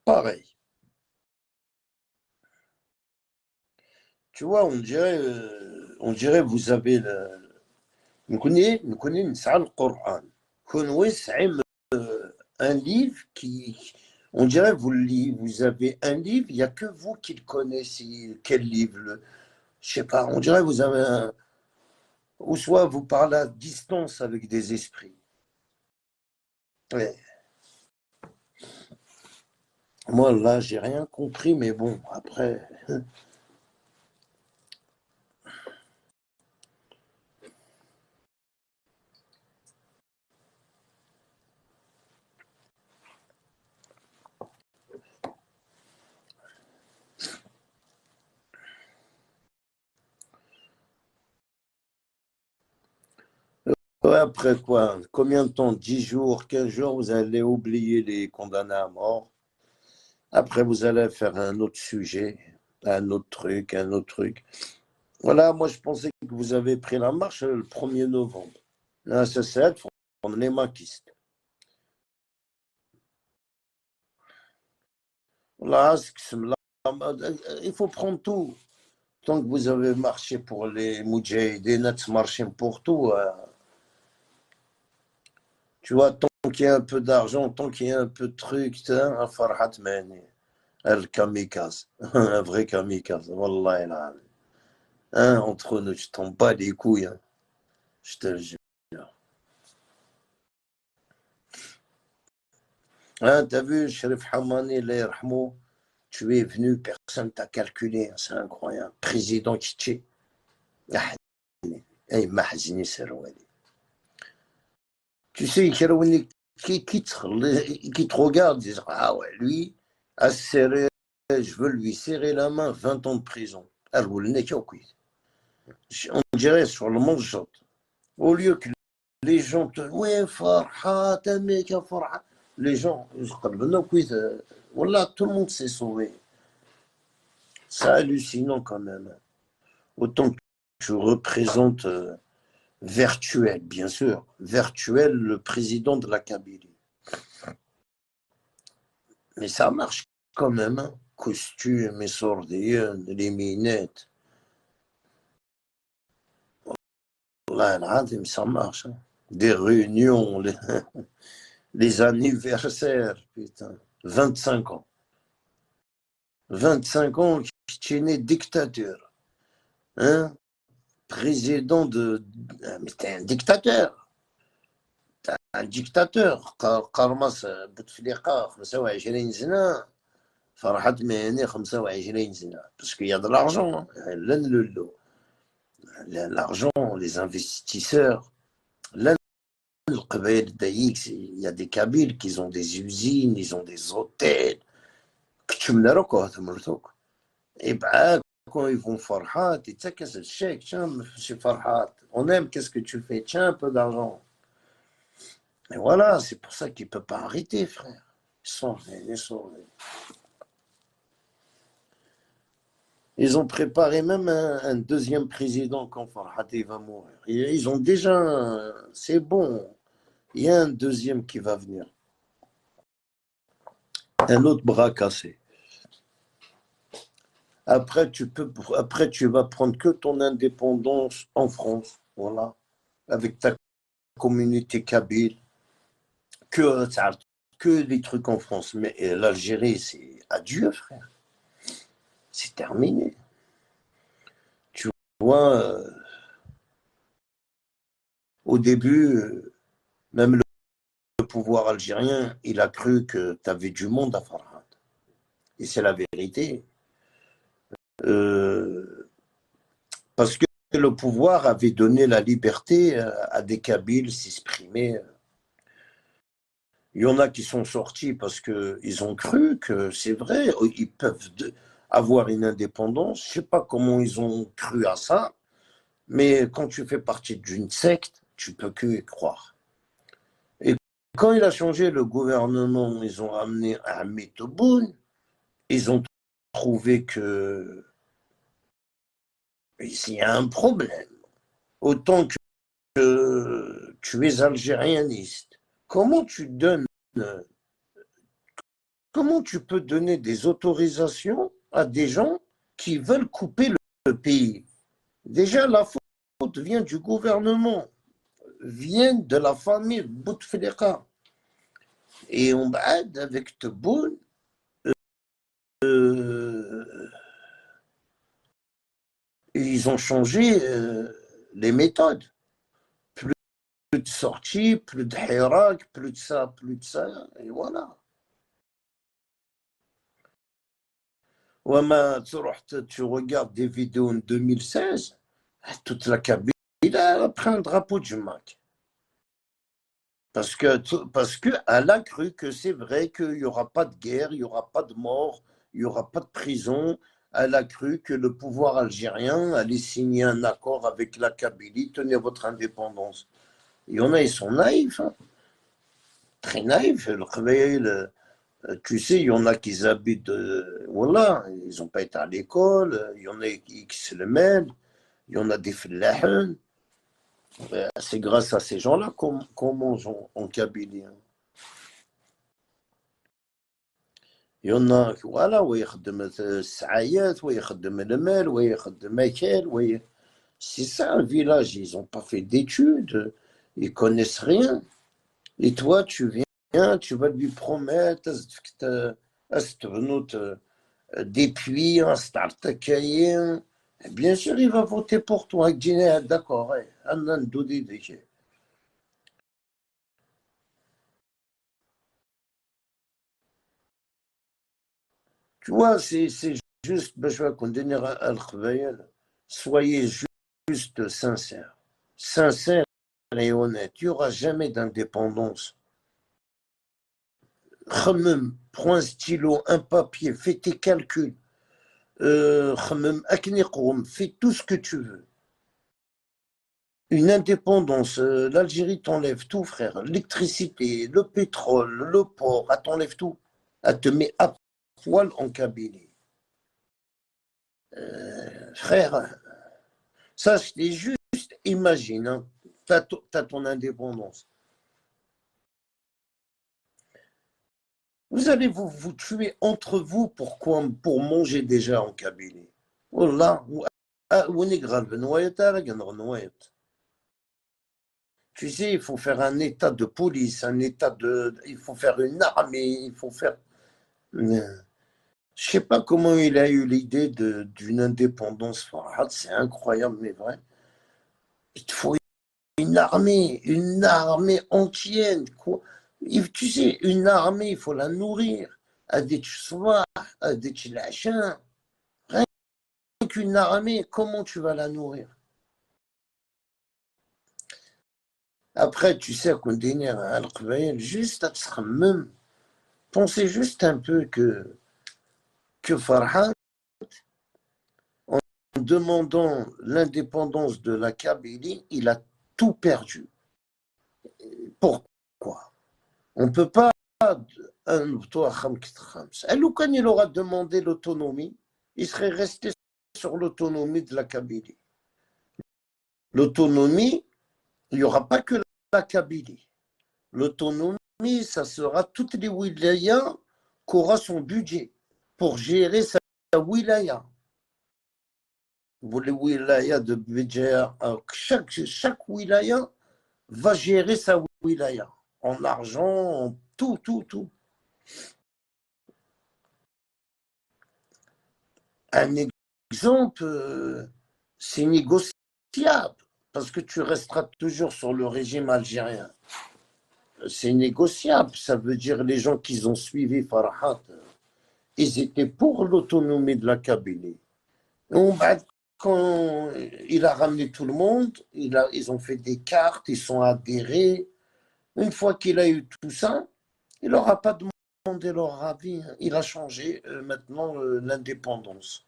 Pareil. Tu vois, on dirait vous avez le. Nous connaissons le Coran. Un livre qui. On dirait vous avez un livre, il n'y a que vous qui le connaissez. Quel livre? Je sais pas, on dirait vous avez un. Ou soit vous parlez à distance avec des esprits. Ouais. Moi, là, j'ai rien compris, mais bon, après. Ouais, après quoi? Combien de temps? 10 jours, 15 jours, vous allez oublier les condamnés à mort. Après, vous allez faire un autre sujet, un autre truc, un autre truc. Voilà, moi, je pensais que vous avez pris la marche le 1er novembre. Là, ça, c'est on est maquistes. Là, il faut prendre tout. Tant que vous avez marché pour les Moudjahidines, marché pour tout, tu vois, tant qu'il y a un peu d'argent, tant qu'il y a un peu de trucs, un farhat mani, un kamikaze, un vrai kamikaze, wallah là. Hein, entre nous, je t'en bats les couilles, hein, je te le jure. Hein, t'as vu, Sherif Hamani, là, yarhamou, tu es venu, personne t'a calculé, hein, c'est incroyable. Président Tchétché. Hey, mahzini Sarouali. Tu sais, Sarouali, qui te regarde, dit ah ouais, lui, à serrer, je veux lui serrer la main, 20 ans de prison. On dirait sur le monde, au lieu que les gens te ouais, Farhat, mec, Farhat. Les gens, voilà, tout le monde s'est sauvé. C'est hallucinant quand même. Autant que tu représentes virtuel, bien sûr, virtuel, le président de la Kabylie. Mais ça marche quand même, hein. Costumes, les sordines, les minettes. Là, ça marche. Hein. Des réunions, les anniversaires, putain. 25 ans. 25 ans, tu es né dictateur. Hein? Président de. Mais t'es un dictateur. T'es un dictateur. قرمص بوتفليقة 25 سنة فرحت مهني 25 سنة parce qu'il y a de l'argent. L'argent, les investisseurs. Là, il y a des Kabyles qui ont des usines, ils ont des hôtels. Et ben, quand ils vont Farhat, ils disent qu'est-ce que c'est, tiens, monsieur Farhat, on aime, qu'est-ce que tu fais, tiens un peu d'argent. Et voilà, c'est pour ça qu'il ne peut pas arrêter, frère. Ils sont. Ils ont préparé même un deuxième président quand Farhat va mourir. Ils ont déjà, c'est bon, il y a un deuxième qui va venir. un autre bras cassé. Après, tu vas prendre que ton indépendance en France, voilà, avec ta communauté kabyle, que des trucs en France. Mais l'Algérie, c'est adieu, frère. C'est terminé. Tu vois, au début, même le pouvoir algérien, il a cru que tu avais du monde à Farhat. Et c'est la vérité. Parce que le pouvoir avait donné la liberté à des Kabyles s'exprimer. Il y en a qui sont sortis parce qu'ils ont cru que c'est vrai, ils peuvent avoir une indépendance. Je ne sais pas comment ils ont cru à ça, mais quand tu fais partie d'une secte, tu ne peux que y croire. Et quand il a changé le gouvernement, ils ont amené Ahmed Tebboune, ils ont trouvé que il y a un problème. Autant que tu es algérianiste, comment tu donnes, comment tu peux donner des autorisations à des gens qui veulent couper le pays? Déjà, la faute vient du gouvernement, vient de la famille Bouteflika. Et on aide avec Tebboune, ils ont changé les méthodes. Plus de sorties, plus de hirak, plus de ça, et voilà. Tu regardes des vidéos en 2016, toute la Kabylie a pris un drapeau du MAC. Parce qu'elle a cru que c'est vrai qu'il n'y aura pas de guerre, il n'y aura pas de mort, il n'y aura pas de prison. Elle a cru que le pouvoir algérien allait signer un accord avec la Kabylie, tenez votre indépendance. Il y en a, ils sont naïfs, hein. Très naïfs. Tu sais, il y en a qui habitent, voilà, ils n'ont pas été à l'école, il y en a qui se le mêlent, il y en a des fellahens. C'est grâce à ces gens-là qu'on mange en Kabylie. Il y en a, voilà, ويخدم السعايات ويخدم المال ويخدم أكل c'est ça un village, ils n'ont pas fait d'études, ils connaissent rien. Et toi, tu viens, tu vas lui promettre des puits, un start bien sûr, il va voter pour toi. D'accord, tu vois, c'est juste, soyez juste sincères. Sincère et honnête. Il n'y aura jamais d'indépendance. Prends un stylo, un papier, fais tes calculs. Fais tout ce que tu veux. Une indépendance, l'Algérie t'enlève tout, frère. L'électricité, le pétrole, le port, elle t'enlève tout. Elle te met à poil en Kabylie. Frère, ça, c'est juste, imagine, hein, t'as ton indépendance. Vous allez vous tuer entre vous pour manger déjà en Kabylie. Wallah, tu sais, il faut faire un état de police, il faut faire une armée, il faut faire. Je sais pas comment il a eu l'idée d'une indépendance. C'est incroyable, mais vrai. Il te faut une armée entière. Quoi. Tu sais, une armée, il faut la nourrir. À des soirs, à des lachins. Rien qu'une armée, comment tu vas la nourrir? Après, tu sais qu'on dîner à Al-Qbaïl, juste à même. Pensez juste un peu que Farhat, en demandant l'indépendance de la Kabylie, il a tout perdu. Pourquoi? On ne peut pas. Quand il aura demandé l'autonomie, il serait resté sur l'autonomie de la Kabylie. L'autonomie, il n'y aura pas que la Kabylie. L'autonomie, ça sera toutes les wilayas qu'aura son budget pour gérer sa wilaya. Les wilayas de Béjar, chaque wilaya va gérer sa wilaya en argent, en tout, tout, tout. Un exemple, c'est négociable parce que tu resteras toujours sur le régime algérien. C'est négociable, ça veut dire les gens qui ont suivi Farhat, ils étaient pour l'autonomie de la Kabylie. Quand il a ramené tout le monde, ils ont fait des cartes, ils sont adhérés. Une fois qu'il a eu tout ça, il n'aura pas demandé leur avis. Il a changé maintenant l'indépendance.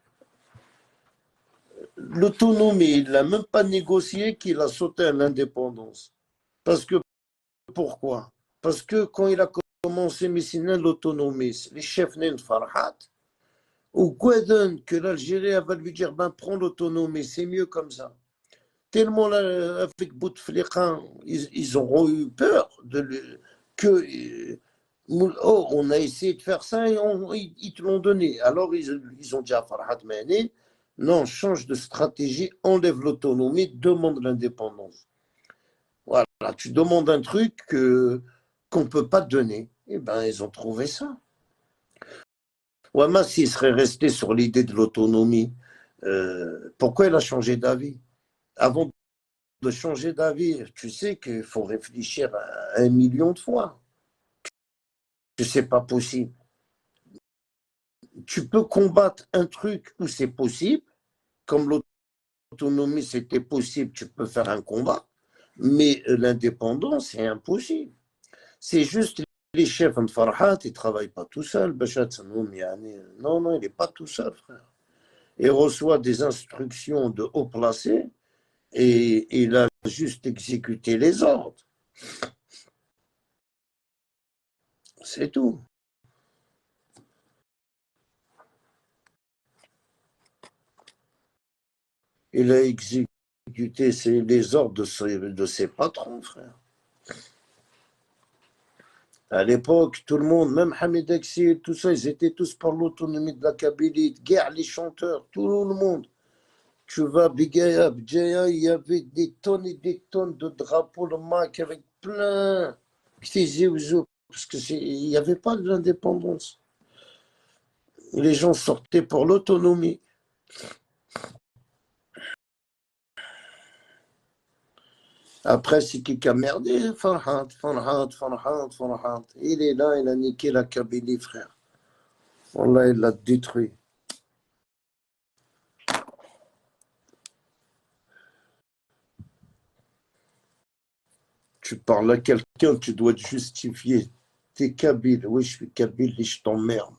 L'autonomie, il n'a même pas négocié qu'il a sauté à l'indépendance. Parce que, pourquoi? Parce que quand il a commencé Messina, l'autonomie, les chefs de Farhat, ou Goueden, que l'Algérie va lui dire, ben prends l'autonomie, c'est mieux comme ça. Tellement là, avec Bouteflika, ils auront eu peur que oh, on a essayé de faire ça et ils te l'ont donné. Alors ils ont dit à Farhat Mehni, non, change de stratégie, enlève l'autonomie, demande l'indépendance. Voilà, tu demandes un truc qu'on ne peut pas te donner. Eh bien, ils ont trouvé ça. Ouama, s'il serait resté sur l'idée de l'autonomie, pourquoi il a changé d'avis? Avant de changer d'avis, tu sais qu'il faut réfléchir à 1 million de fois. Que c'est pas possible. Tu peux combattre un truc où c'est possible, comme l'autonomie, c'était possible, tu peux faire un combat, mais l'indépendance, c'est impossible. C'est juste les chefs de Farhat, ils ne travaillent pas tout seuls. Non, non, il n'est pas tout seul, frère. Il reçoit des instructions de haut placé et il a juste exécuté les ordres. C'est tout. Il a exécuté les ordres de ses patrons, frère. À l'époque, tout le monde, même Hamid Aksir, tout ça, ils étaient tous pour l'autonomie de la Kabylie, guerre les chanteurs, tout le monde. Tu vas à Bigaya, Bjaya, il y avait des tonnes et des tonnes de drapeaux de Mac avec plein. Parce qu'il n'y avait pas de l'indépendance. Les gens sortaient pour l'autonomie. Après, c'est qui a merdé, Farhat. Il est là, il a niqué la Kabylie, frère. Wallah, il l'a détruit. Tu parles à quelqu'un, tu dois te justifier. T'es kabyle, oui, je suis kabyle et je t'emmerde.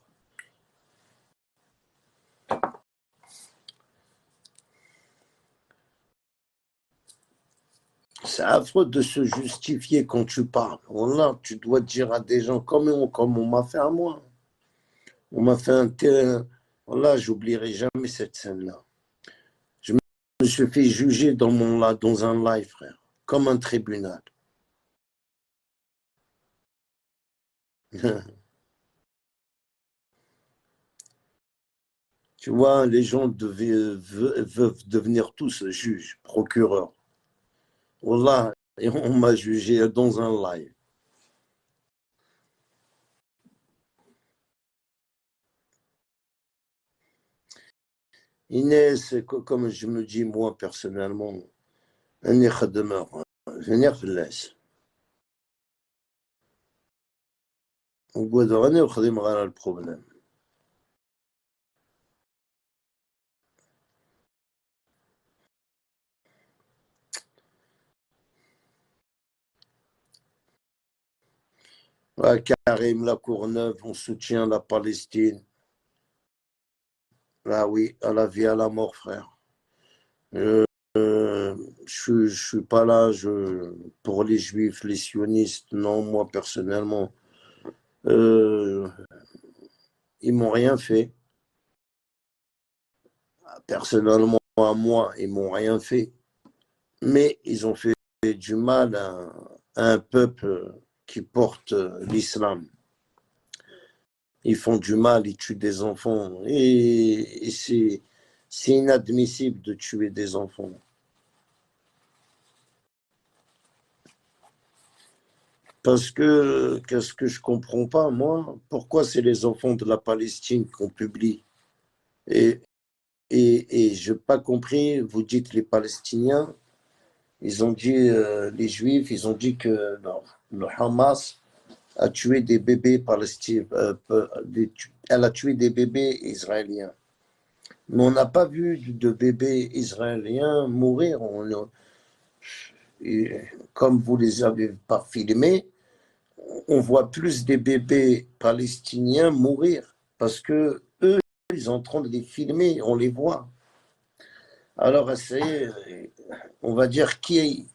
C'est affreux de se justifier quand tu parles. Voilà, tu dois dire à des gens comme on m'a fait à moi. On m'a fait un terrain. Voilà, j'oublierai jamais cette scène-là. Je me suis fait juger dans un live, frère, comme un tribunal. Tu vois, les gens veulent devenir tous juges, procureurs. Voilà, et on m'a jugé dans un live. Inès, comme je me dis moi personnellement, أني خدمة جاني فلاس وقعدوا غني وخدم غير البروبليم. Karim Lacourneuve, on soutient la Palestine. Ah oui, à la vie, à la mort, frère. Je suis pas là pour les juifs, les sionistes. Non, moi personnellement, ils m'ont rien fait. Personnellement, à moi, ils m'ont rien fait. Mais ils ont fait du mal à un peuple qui porte l'islam. Ils font du mal, ils tuent des enfants. Et c'est inadmissible de tuer des enfants. Parce que, qu'est-ce que je comprends pas, moi, pourquoi c'est les enfants de la Palestine qu'on publie? Et, et je n'ai pas compris, vous dites les Palestiniens, ils ont dit, les Juifs, ils ont dit que le Hamas a tué des bébés palestiniens, elle a tué des bébés israéliens. Mais on n'a pas vu de bébés israéliens mourir. Comme vous les avez pas filmés, on voit plus des bébés palestiniens mourir parce que eux, ils sont en train de les filmer, on les voit. Alors, on va dire qui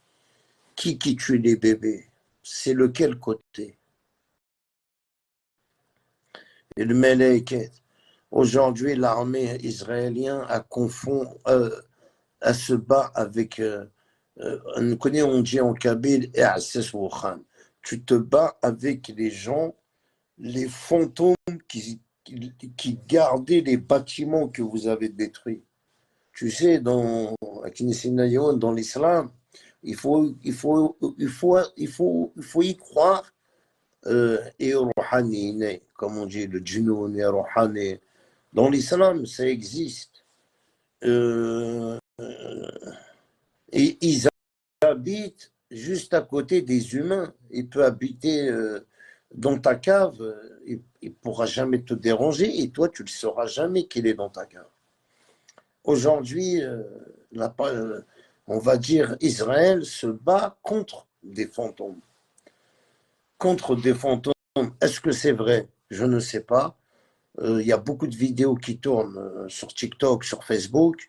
tue les bébés? C'est lequel côté? Et le Meleket. Aujourd'hui, l'armée israélienne elle se bat avec, on connaît, on dit en kabyle, tu te bats avec les gens, les fantômes qui gardaient les bâtiments que vous avez détruits. Tu sais, dans l'islam, il faut y croire. Et Rouhani, comme on dit, le djinnoun et Rouhani. Dans l'islam, ça existe. Euh, et ils habitent juste à côté des humains. Il peut habiter dans ta cave, il ne pourra jamais te déranger et toi, tu ne sauras jamais qu'il est dans ta cave. Aujourd'hui, on va dire, Israël se bat contre des fantômes. Contre des fantômes. Est-ce que c'est vrai? Je ne sais pas. Il y a beaucoup de vidéos qui tournent sur TikTok, sur Facebook,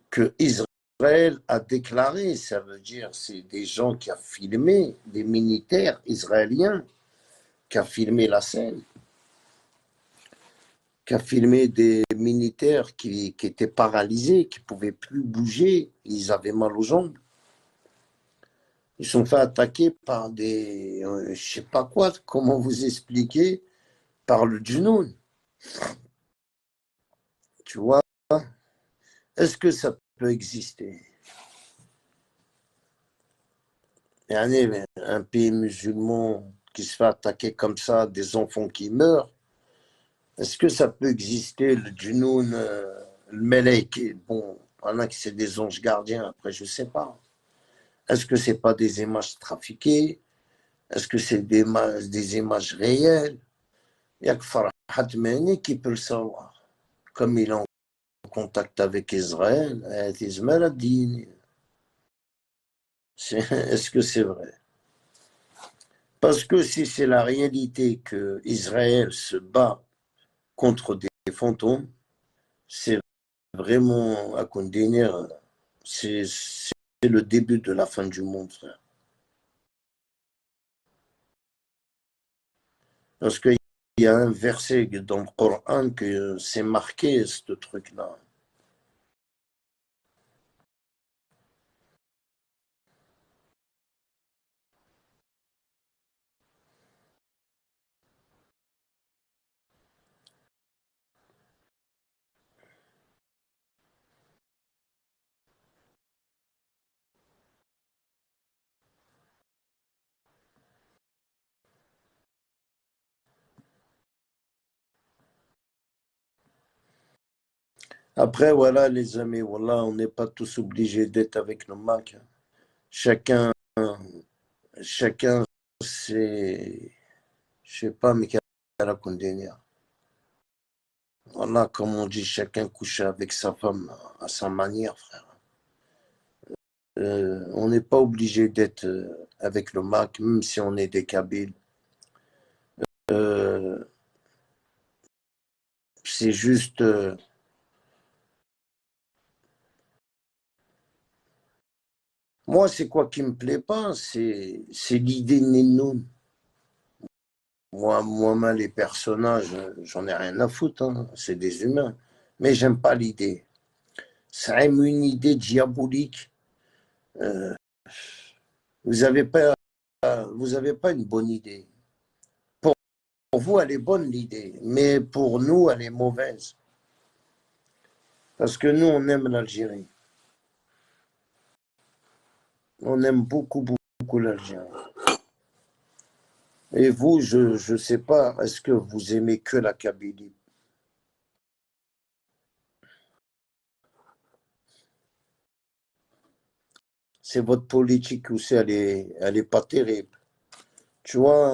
que Israël a déclaré, ça veut dire c'est des gens qui ont filmé, des militaires israéliens qui ont filmé la scène, qui ont filmé des militaires qui étaient paralysés, qui ne pouvaient plus bouger, ils avaient mal aux jambes. Ils sont fait attaquer par des, je ne sais pas quoi, comment vous expliquer, par le djinnoun. Tu vois, est-ce que ça peut exister? Un pays musulman qui se fait attaquer comme ça, des enfants qui meurent, est-ce que ça peut exister, le djinnoun, le Melek? Bon, il y en a qui c'est des anges gardiens, après je ne sais pas. Est-ce que ce n'est pas des images trafiquées? Est-ce que c'est des images réelles? Il n'y a que Farhat Meni qui peut le savoir. Comme il est en contact avec Israël, est-ce que c'est vrai? Parce que si c'est la réalité que Israël se bat contre des fantômes, c'est vraiment à condamner. C'est le début de la fin du monde, frère. Parce qu'il y a un verset dans le Coran que c'est marqué, ce truc-là. Après, voilà, les amis, voilà, on n'est pas tous obligés d'être avec nos Macs. Chacun, chacun, c'est, je sais pas, mais qu'à la condamner. Voilà, comme on dit, chacun couche avec sa femme à sa manière, frère. On n'est pas obligé d'être avec le Mac, même si on est des Kabyles. Euh, c'est juste... moi, c'est quoi qui me plaît pas? C'est l'idée Nennoun. Moi, les personnages, j'en ai rien à foutre. Hein. C'est des humains. Mais j'aime pas l'idée. C'est une idée diabolique. Euh, vous avez pas une bonne idée. Pour vous, elle est bonne l'idée, mais pour nous, elle est mauvaise. Parce que nous, on aime l'Algérie. On aime beaucoup, beaucoup l'Algérie. Et vous, je ne sais pas, est-ce que vous aimez que la Kabylie? C'est votre politique aussi, elle est pas terrible. Tu vois,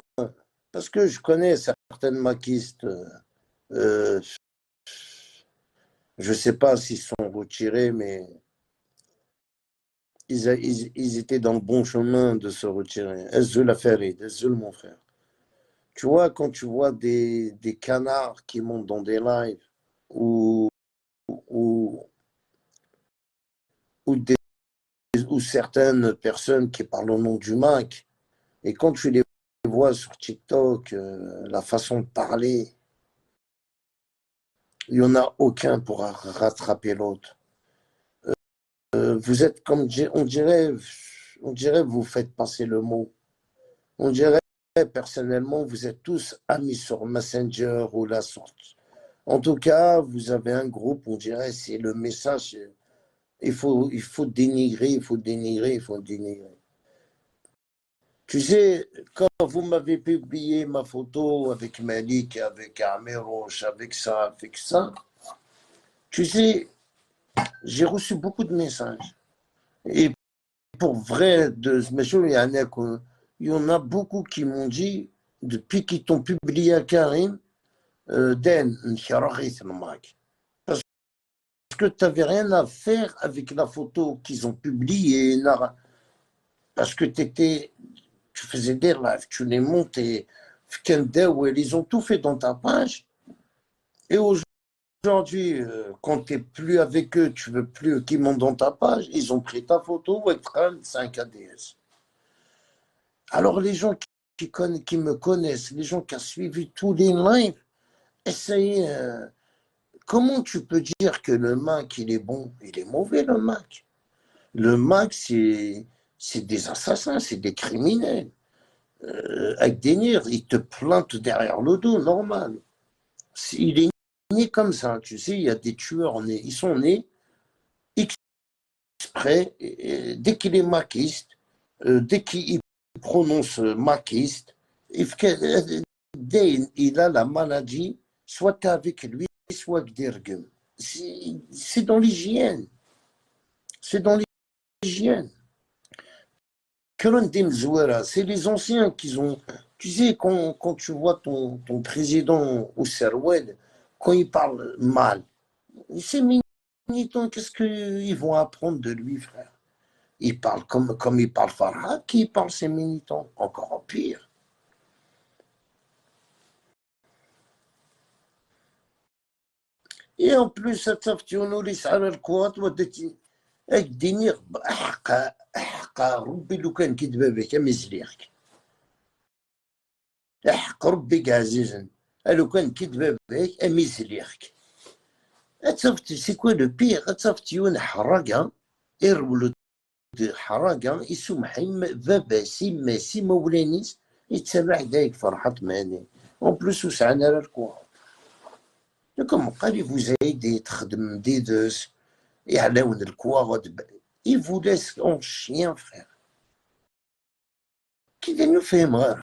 parce que je connais certaines maquistes, euh, je ne sais pas s'ils sont retirés, mais ils étaient dans le bon chemin de se retirer. Ezzoul Farid, Ezzoul mon frère. Tu vois, quand tu vois des canards qui montent dans des lives ou, ou, ou certaines personnes qui parlent au nom du Mac, et quand tu les vois sur TikTok, la façon de parler, il n'y en a aucun pour rattraper l'autre. Vous êtes comme, on dirait vous faites passer le mot. On dirait personnellement, vous êtes tous amis sur Messenger ou la sorte. En tout cas, vous avez un groupe, on dirait, c'est le message. Il faut dénigrer, il faut dénigrer, il faut dénigrer. Tu sais, quand vous m'avez publié ma photo avec Malik, avec Améroche, avec ça, tu sais, j'ai reçu beaucoup de messages. Et pour vrai, il y en a beaucoup qui m'ont dit, depuis qu'ils t'ont publié à Karim, Dan, parce que tu n'avais rien à faire avec la photo qu'ils ont publiée, parce que tu faisais des lives, tu les montais, ils ont tout fait dans ta page. Et aujourd'hui, quand tu n'es plus avec eux, tu veux plus qu'ils montent dans ta page, ils ont pris ta photo, c'est un KDS. Alors les gens qui me connaissent, les gens qui ont suivi tous les lives, essayez. Comment tu peux dire que le Mac, il est bon? Il est mauvais, le Mac. Le Mac, c'est des assassins, c'est des criminels. Avec des nirs, ils te plantent derrière le dos, normal. Il est né comme ça, tu sais, il y a des tueurs nés. Ils sont nés exprès, dès qu'il est maquiste, dès qu'il prononce maquiste, dès il a la maladie, soit tu es avec lui, soit dirgum. C'est dans l'hygiène. C'est dans l'hygiène. C'est les anciens qui ont. Tu sais, quand tu vois ton président au Serwed, quand il parle mal, ces militants, qu'est-ce qu'ils vont apprendre de lui, frère? Il parle comme il parle Farhad, qui parle ses militants, encore pire. Et en plus, cette تفتيونوا على الكوات ودتي الدنيا احقا ربي لو كان كيدبا بك مزليخك احق ربي عزيزا لو كان كيدبا بك مزليخك سي كوا لو بيغ تفتيون حرقه يرولو حرقه يسمحيم بابا سيما سيما ولانيس يتسرع دايك فرحت ماني اون بلوس وسعنا على الكوات لكم قال vous aider تخدم ديدوس يعلون الكواد il vous laisse en chien frère qui nous fait mal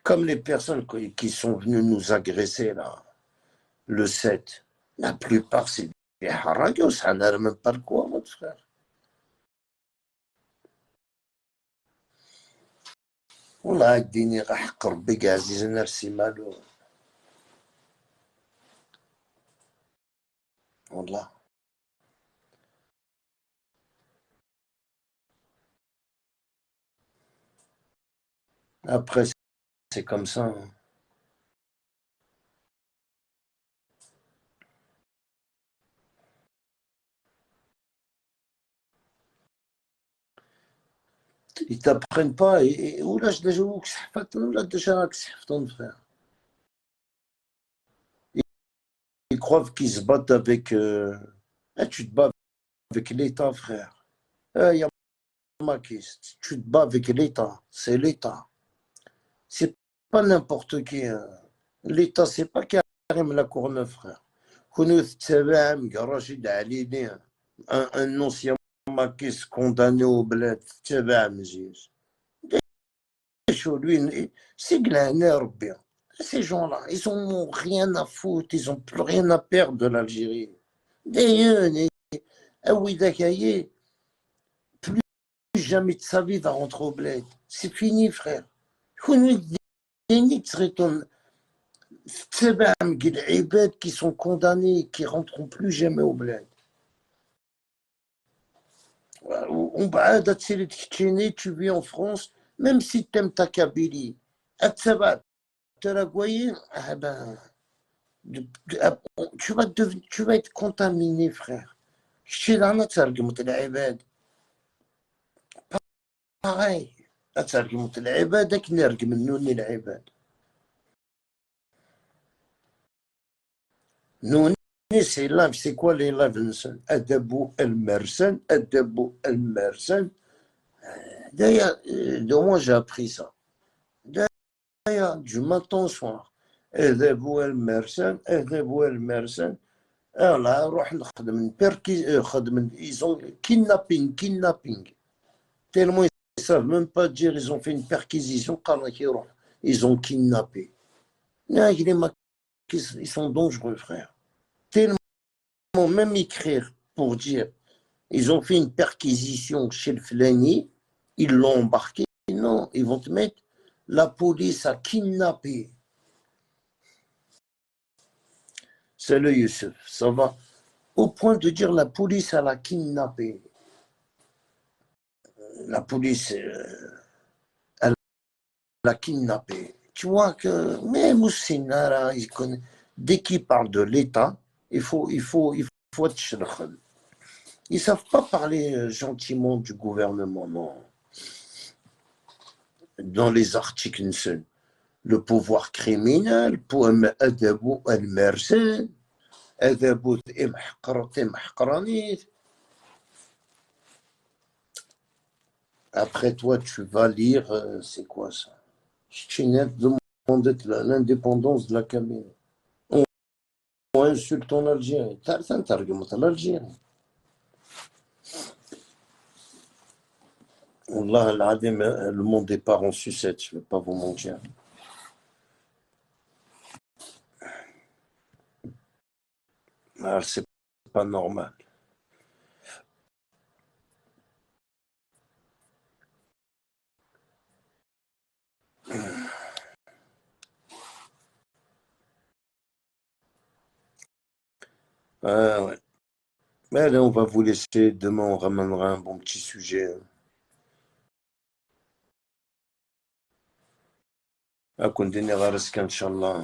comme les personnes qui sont venues nous agresser là le 7 la plupart c'est des haragos ça n'a même pas le quad frère والله الدنيا حق ربي عزيز نرسي مالو والله après c'est comme ça hein. Ils t'apprennent pas et ولا déjà ولا déjà راك سحفتهم frère ils croient qu'ils se battent avec tu te bats avec l'État frère y a tu te bats avec l'État c'est l'État c'est pas n'importe qui. Hein. L'État, c'est pas Karim la Courneuve, frère. Kounouz Tsevam, Rachid Alini, un ancien maquis condamné au bled, Tsevam, lui, c'est glaner bien. Ces gens-là, ils n'ont rien à foutre, ils n'ont plus rien à perdre de l'Algérie. D'ailleurs, plus jamais de sa vie va rentrer au bled. C'est fini, frère. Qui sont condamnés, qui rentreront plus jamais au bled. Tu vis en France, même si tu aimes ta Kabylie, tu vas être contaminé, frère. Pareil. Nous, c'est live. C'est quoi les lives? Adabou El Mersen, Adabou El Mersen. D'ailleurs, de moi, j'ai appris ça. D'ailleurs, du matin au soir. Adabou El Mersen, Adabou El Mersen. Alors là, ils ont kidnapping. Tellement ils ne savent même pas dire, ils ont fait une perquisition, ils ont kidnappé. Ils sont dangereux, frère. Tellement, même écrire pour dire, ils ont fait une perquisition chez le Flani, ils l'ont embarqué. Non, ils vont te mettre, la police a kidnappé. C'est le Youssef, ça va au point de dire la police a kidnappé. La police, elle l'a kidnappé. Tu vois que même Moussinara, dès qu'il parle de l'État, il faut être shrekhel. Ils ne savent pas parler gentiment du gouvernement, non. Dans les articles, le pouvoir criminel, pour Adabou el-Mersen, Adabou el-Mahqranit. Après toi, tu vas lire, c'est quoi ça? Chinet demandait l'indépendance de la Kabylie. On insulte en Algérie. T'as argument en Algérie. Wallah, le monde est pas en sucette, je ne vais pas vous mentir. Ah, c'est pas normal. Ah, ouais. Mais allez, on va vous laisser. Demain, on ramènera un bon petit sujet. À continuer à Inch'Allah.